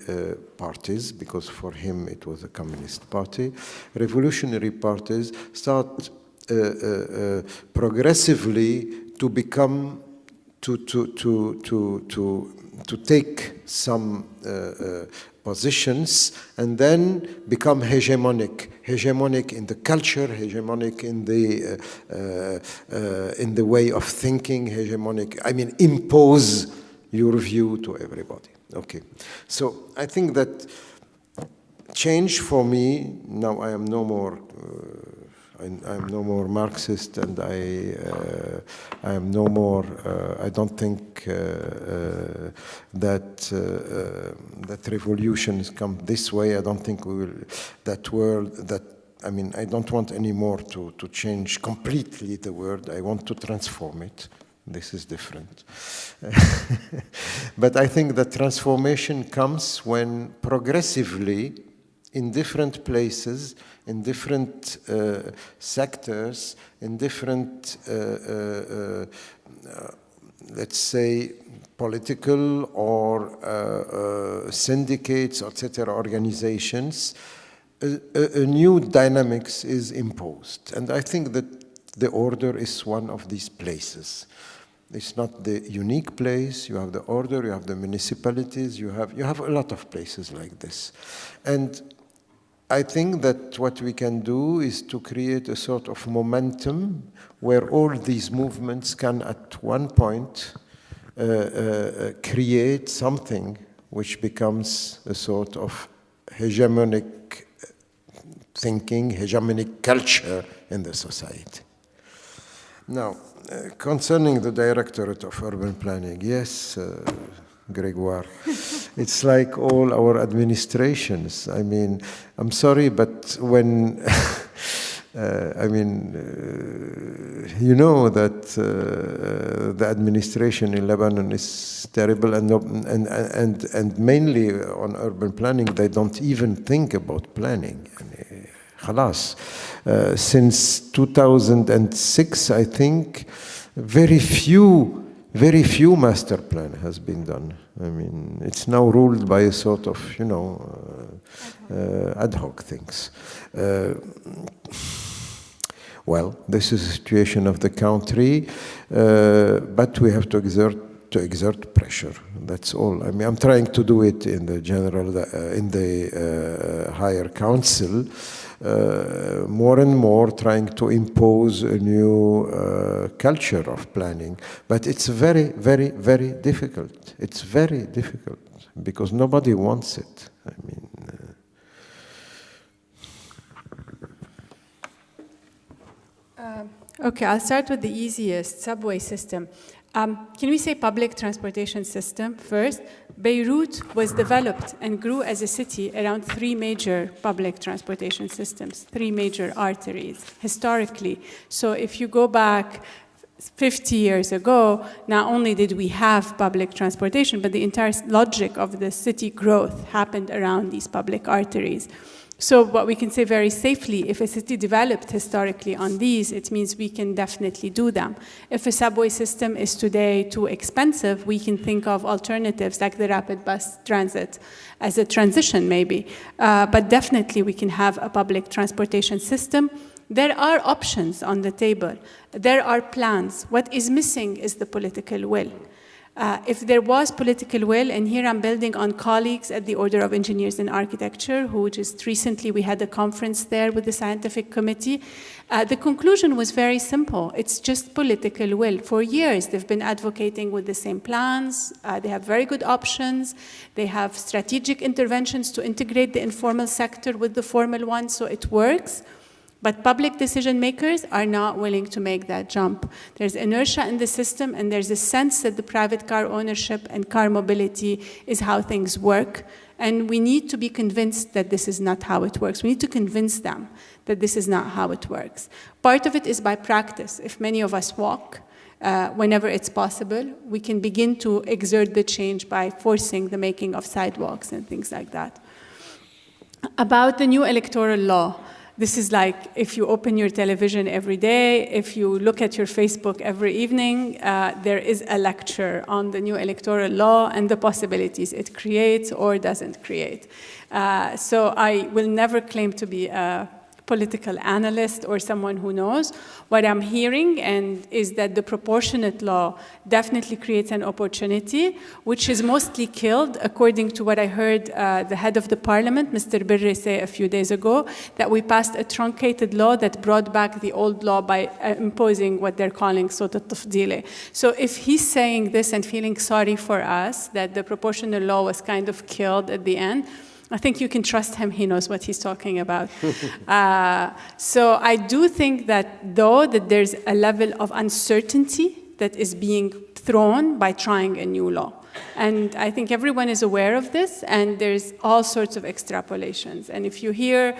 parties, because for him it was a communist party, revolutionary parties start progressively to become to take some positions and then become hegemonic in the culture, hegemonic in the way of thinking, impose your view to everybody. Okay, so I think that change for me, now I am no more I'm no more Marxist, and I am no more. I don't think that revolutions come this way. I don't think we will. That world. I don't want anymore to change completely the world. I want to transform it. This is different. But I think that transformation comes when progressively, in different places, in different sectors, in different, let's say, political or syndicates, etc., organizations, a new dynamics is imposed. And I think that the order is one of these places. It's not the unique place. You have the order, you have the municipalities, you have a lot of places like this. And I think that what we can do is to create a sort of momentum where all these movements can at one point create something which becomes a sort of hegemonic thinking, hegemonic culture in the society. Now, concerning the Directorate of Urban Planning, yes, Gregoire, it's like all our administrations. I mean, I'm sorry, but when, you know that the administration in Lebanon is terrible, and mainly on urban planning, they don't even think about planning. Khalas. Since 2006, I think, very few master plan has been done. I mean, it's now ruled by a sort of, ad hoc things. Well, this is the situation of the country, but we have to exert pressure. That's all. I mean, I'm trying to do it in the higher council, more and more trying to impose a new culture of planning. But it's very, very, very difficult. It's very difficult because nobody wants it. I mean, Okay, I'll start with the easiest, subway system. Can we say public transportation system first? Beirut was developed and grew as a city around 3 major public transportation systems, 3 major arteries, historically. So if you go back 50 years ago, not only did we have public transportation, but the entire logic of the city growth happened around these public arteries. So what we can say very safely, if a city developed historically on these, it means we can definitely do them. If a subway system is today too expensive, we can think of alternatives like the rapid bus transit as a transition maybe. But definitely we can have a public transportation system. There are options on the table. There are plans. What is missing is the political will. If there was political will, and here I'm building on colleagues at the Order of Engineers in Architecture, who just recently we had a conference there with the scientific committee, the conclusion was very simple. It's just political will. For years, they've been advocating with the same plans. They have very good options. They have strategic interventions to integrate the informal sector with the formal one, so it works. But public decision makers are not willing to make that jump. There's inertia in the system, and there's a sense that the private car ownership and car mobility is how things work. And we need to be convinced that this is not how it works. We need to convince them that this is not how it works. Part of it is by practice. If many of us walk, whenever it's possible, we can begin to exert the change by forcing the making of sidewalks and things like that. About the new electoral law, this is like if you open your television every day, if you look at your Facebook every evening, there is a lecture on the new electoral law and the possibilities it creates or doesn't create. So I will never claim to be a political analyst or someone who knows. What I'm hearing is that the proportionate law definitely creates an opportunity, which is mostly killed, according to what I heard the head of the parliament, Mr. Birri, say a few days ago, that we passed a truncated law that brought back the old law by imposing what they're calling sota tafdile. So if he's saying this and feeling sorry for us, that the proportional law was kind of killed at the end, I think you can trust him. He knows what he's talking about. So I do think that, though, that there's a level of uncertainty that is being thrown by trying a new law. And I think everyone is aware of this, and there's all sorts of extrapolations. And if you hear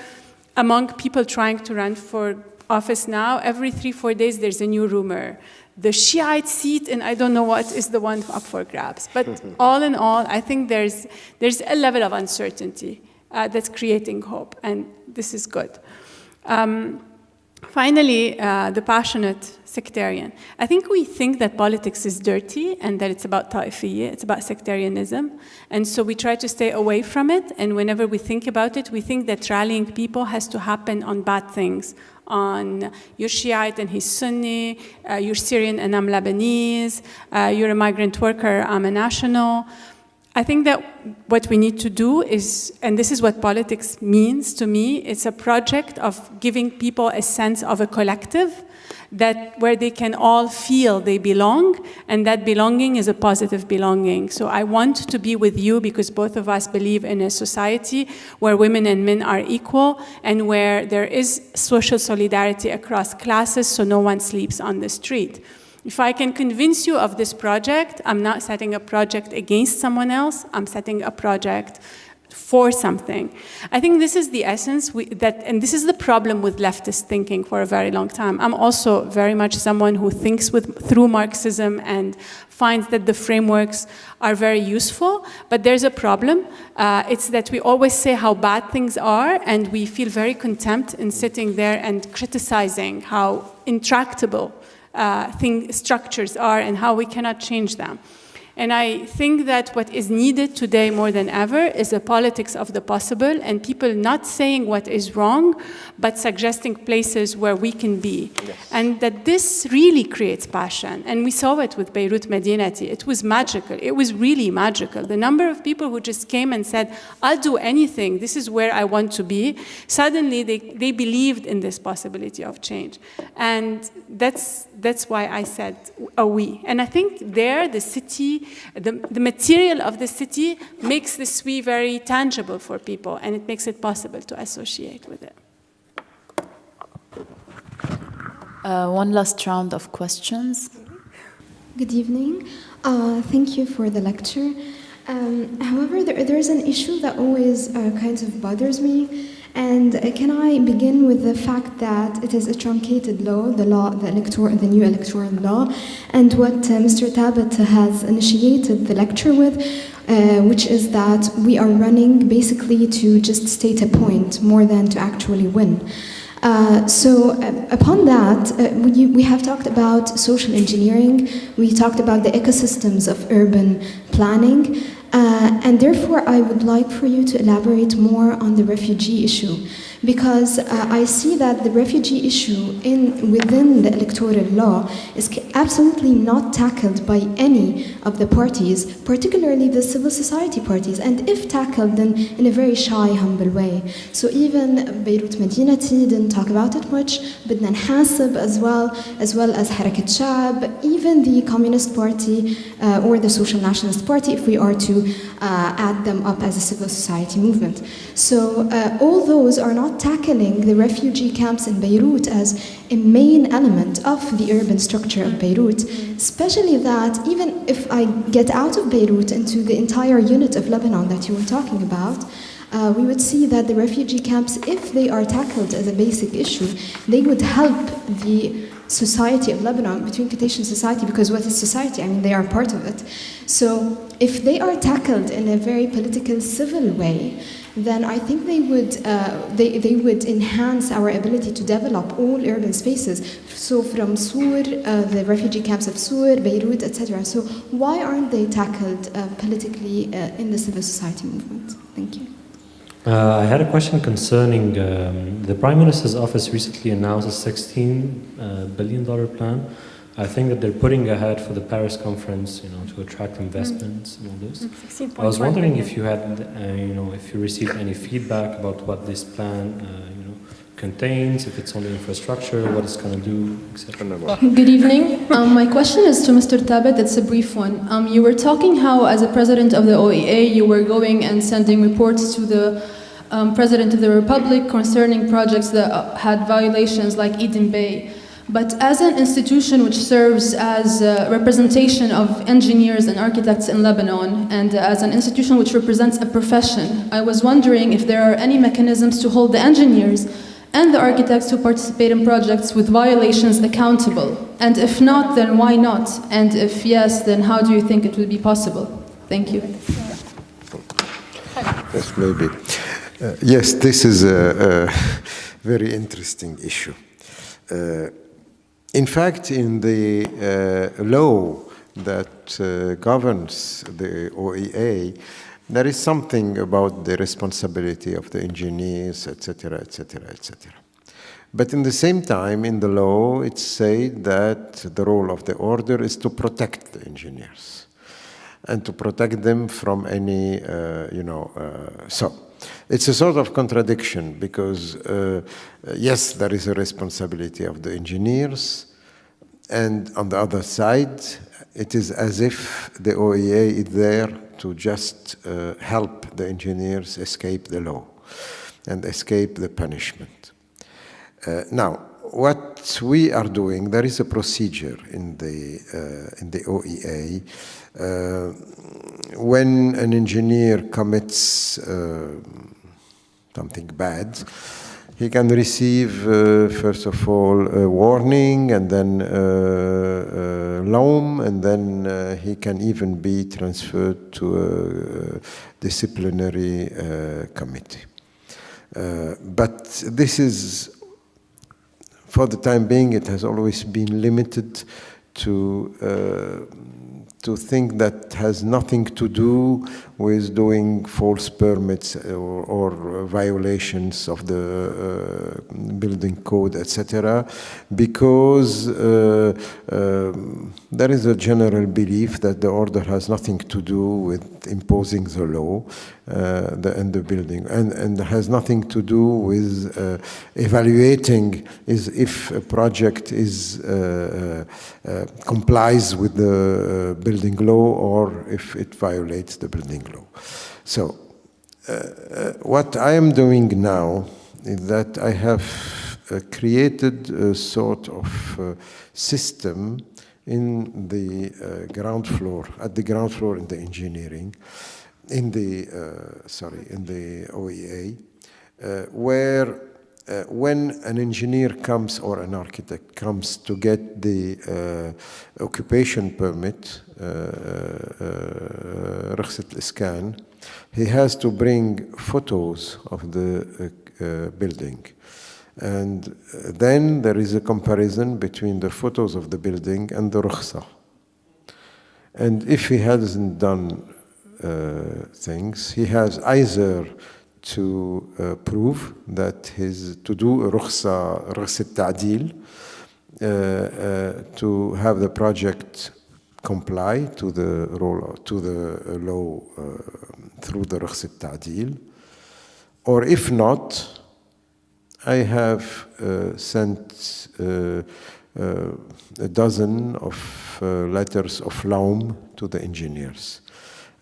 among people trying to run for office now, every 3-4 days there's a new rumor. The Shiite seat, and I don't know what is the one up for grabs. But all in all, I think there's a level of uncertainty that's creating hope, and this is good. Finally, the passionate sectarian. I think we think that politics is dirty and that it's about ta'ifiyya, it's about sectarianism. And so we try to stay away from it, and whenever we think about it, we think that rallying people has to happen on bad things, on you're Shiite and he's Sunni, you're Syrian and I'm Lebanese, you're a migrant worker, I'm a national. I think that what we need to do is, and this is what politics means to me, it's a project of giving people a sense of a collective, that where they can all feel they belong, and that belonging is a positive belonging. So I want to be with you because both of us believe in a society where women and men are equal and where there is social solidarity across classes so no one sleeps on the street. If I can convince you of this project, I'm not setting a project against someone else, I'm setting a project for something. I think this is the essence, and this is the problem with leftist thinking for a very long time. I'm also very much someone who thinks through Marxism and finds that the frameworks are very useful, but there's a problem. It's that we always say how bad things are, and we feel very contempt in sitting there and criticizing how intractable structures are and how we cannot change them. And I think that what is needed today more than ever is a politics of the possible, and people not saying what is wrong, but suggesting places where we can be. Yes. And that this really creates passion. And we saw it with Beirut Madinati. It was magical. It was really magical. The number of people who just came and said, I'll do anything, this is where I want to be, suddenly they believed in this possibility of change. And that's why I said a we. And I think there, the city, the material of the city makes this we very tangible for people, and it makes it possible to associate with it. One last round of questions. Good evening. Thank you for the lecture. However, there's an issue that always kind of bothers me. And can I begin with the fact that it is a truncated law, the new electoral law, and what Mr. Tabet has initiated the lecture with, which is that we are running basically to just state a point more than to actually win. Upon that, we have talked about social engineering, we talked about the ecosystems of urban planning, and therefore I would like for you to elaborate more on the refugee issue, because I see that the refugee issue within the electoral law is absolutely not tackled by any of the parties, particularly the civil society parties, and if tackled, then in a very shy, humble way. So even Beirut Madinati didn't talk about it much, but then Hasib as well as Harakat Shab, even the Communist Party or the Social Nationalist Party, if we are to add them up as a civil society movement. So all those are not tackling the refugee camps in Beirut as a main element of the urban structure of Beirut, especially that even if I get out of Beirut into the entire unit of Lebanon that you were talking about, we would see that the refugee camps, if they are tackled as a basic issue, they would help the society of Lebanon, between quotation society, because what is society? I mean, they are part of it. So if they are tackled in a very political, civil way, then I think they would enhance our ability to develop all urban spaces. So from Sur, the refugee camps of Sur, Beirut, etc. So why aren't they tackled politically in the civil society movement? Thank you. I had a question concerning the Prime Minister's office recently announced a $16 billion plan. I think that they're putting ahead for the Paris conference, to attract investments and all this. I was wondering if you had, if you received any feedback about what this plan, contains, if it's only infrastructure, what it's going to do, etc. Good evening. My question is to Mr. Tabet. It's a brief one. You were talking how, as a president of the OEA, you were going and sending reports to the President of the Republic concerning projects that had violations like Eden Bay. But as an institution which serves as a representation of engineers and architects in Lebanon, and as an institution which represents a profession, I was wondering if there are any mechanisms to hold the engineers and the architects who participate in projects with violations accountable. And if not, then why not? And if yes, then how do you think it would be possible? Thank you. Yes, maybe. Yes, this is a very interesting issue. In fact, in the law that governs the OEA, there is something about the responsibility of the engineers, etc., etc., etc. But in the same time, in the law, it's said that the role of the order is to protect the engineers and to protect them from any, so it's a sort of contradiction because, yes, there is a responsibility of the engineers, and on the other side, it is as if the OEA is there to just help the engineers escape the law and escape the punishment. Now, what we are doing, there is a procedure in the OEA. When an engineer commits something bad, he can receive, first of all, a warning, and then loan, and then he can even be transferred to a disciplinary committee. But this is, for the time being, it has always been limited to think that has nothing to do with doing false permits or violations of the building code, etc., because there is a general belief that the order has nothing to do with imposing the law and the building, and has nothing to do with evaluating if a project is complies with the building law or if it violates the building law. So what I am doing now is that I have created a sort of system in the ground floor, at the ground floor in the engineering, in the OEA, where when an engineer comes or an architect comes to get the occupation permit, رخصة الإسكان, he has to bring photos of the building. And then there is a comparison between the photos of the building and the rukhsa. And if he hasn't done things, he has either to prove that to do a rukhsa ta'dil, to have the project comply to the law through the rukhsa ta'dil, or if not, I have sent a dozen of letters of laum to the engineers.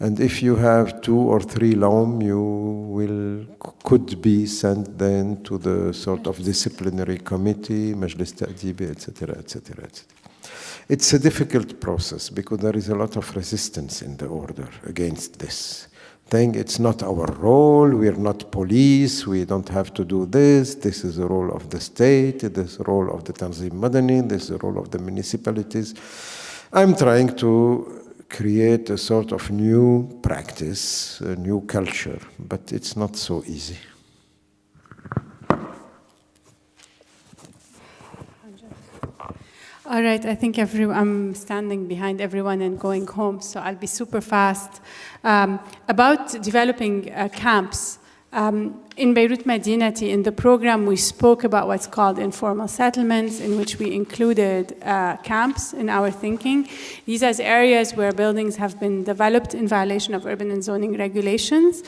And if you have 2 or 3 laum, you could be sent then to the sort of disciplinary committee, Majlis Ta'dibi, etc., etc., etc. It's a difficult process because there is a lot of resistance in the order against this. Saying it's not our role, we're not police, we don't have to do this, this is the role of the state, this is the role of the Tanzim Madani, this is the role of the municipalities. I'm trying to create a sort of new practice, a new culture, but it's not so easy. All right, I think I'm standing behind everyone and going home, so I'll be super fast. About developing camps. In Beirut Madinati, in the program, we spoke about what's called informal settlements, in which we included camps in our thinking. These are areas where buildings have been developed in violation of urban and zoning regulations.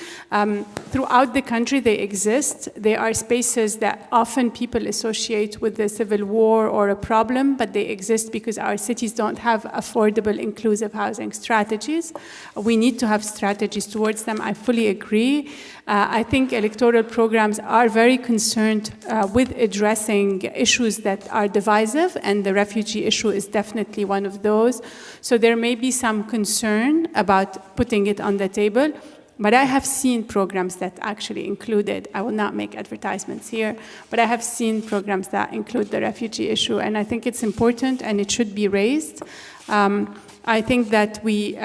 Throughout the country, they exist. They are spaces that often people associate with the civil war or a problem, but they exist because our cities don't have affordable, inclusive housing strategies. We need to have strategies towards them. I fully agree. I think electoral programs are very concerned with addressing issues that are divisive, and the refugee issue is definitely one of those. So there may be some concern about putting it on the table, but I have seen programs that actually included, I will not make advertisements here, but I have seen programs that include the refugee issue, and I think it's important and it should be raised. I think that we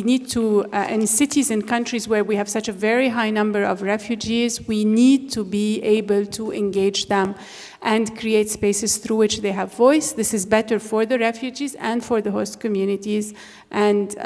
need to, in cities and countries where we have such a very high number of refugees, we need to be able to engage them and create spaces through which they have voice. This is better for the refugees and for the host communities. And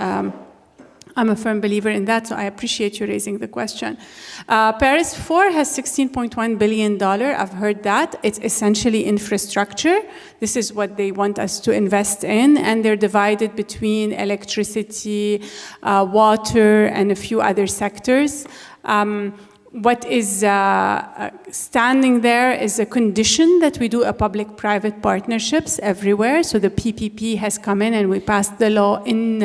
I'm a firm believer in that, so I appreciate you raising the question. Paris 4 has $16.1 billion. I've heard that. It's essentially infrastructure. This is what they want us to invest in, and they're divided between electricity, water, and a few other sectors. What is standing there is a condition that we do a public-private partnerships everywhere. So the PPP has come in, and we passed the law in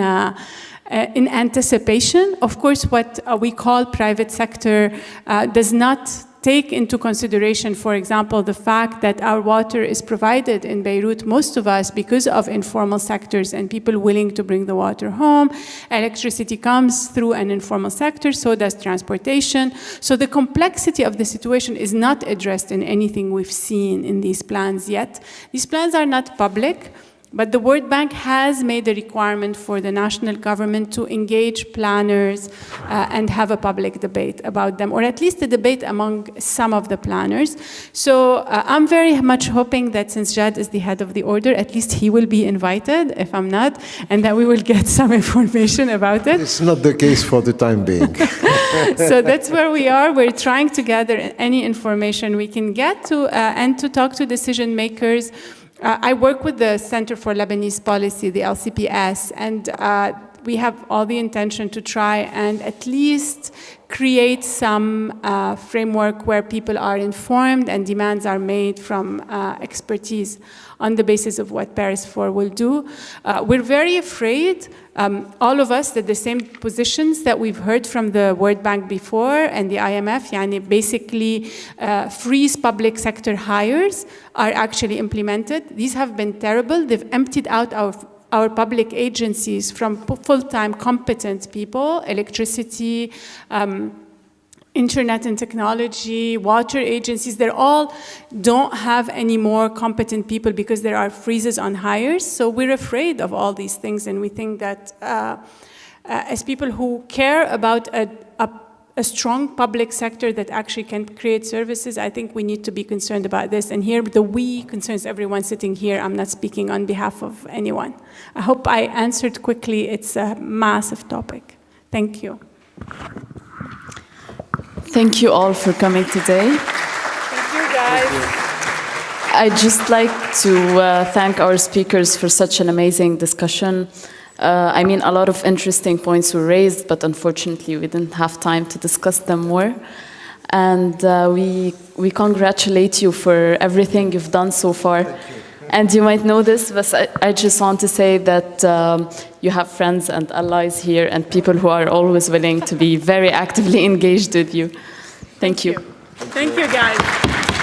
anticipation. Of course, what we call private sector does not take into consideration, for example, the fact that our water is provided in Beirut, most of us, because of informal sectors and people willing to bring the water home. Electricity comes through an informal sector, so does transportation. So the complexity of the situation is not addressed in anything we've seen in these plans yet. These plans are not public. But the World Bank has made a requirement for the national government to engage planners and have a public debate about them, or at least a debate among some of the planners. So I'm very much hoping that since Jad is the head of the order, at least he will be invited, if I'm not, and that we will get some information about it. It's not the case for the time being. So that's where we are. We're trying to gather any information we can get to and to talk to decision makers. I work with the Center for Lebanese Policy, the LCPS, and we have all the intention to try and at least create some framework where people are informed and demands are made from expertise on the basis of what Paris 4 will do. We're very afraid, all of us, that the same positions that we've heard from the World Bank before and the IMF, basically freeze public sector hires, are actually implemented. These have been terrible. They've emptied out our public agencies from full-time competent people, electricity, internet and technology, water agencies. They all don't have any more competent people because there are freezes on hires. So we're afraid of all these things, and we think that as people who care about a strong public sector that actually can create services, I think we need to be concerned about this. And here, the we concerns everyone sitting here. I'm not speaking on behalf of anyone. I hope I answered quickly. It's a massive topic. Thank you. Thank you all for coming today. Thank you, guys. I'd just like to thank our speakers for such an amazing discussion. I mean, a lot of interesting points were raised, but unfortunately we didn't have time to discuss them more. And we congratulate you for everything you've done so far. And you might know this, but I just want to say that you have friends and allies here and people who are always willing to be very actively engaged with you. Thank you. Thank you, guys.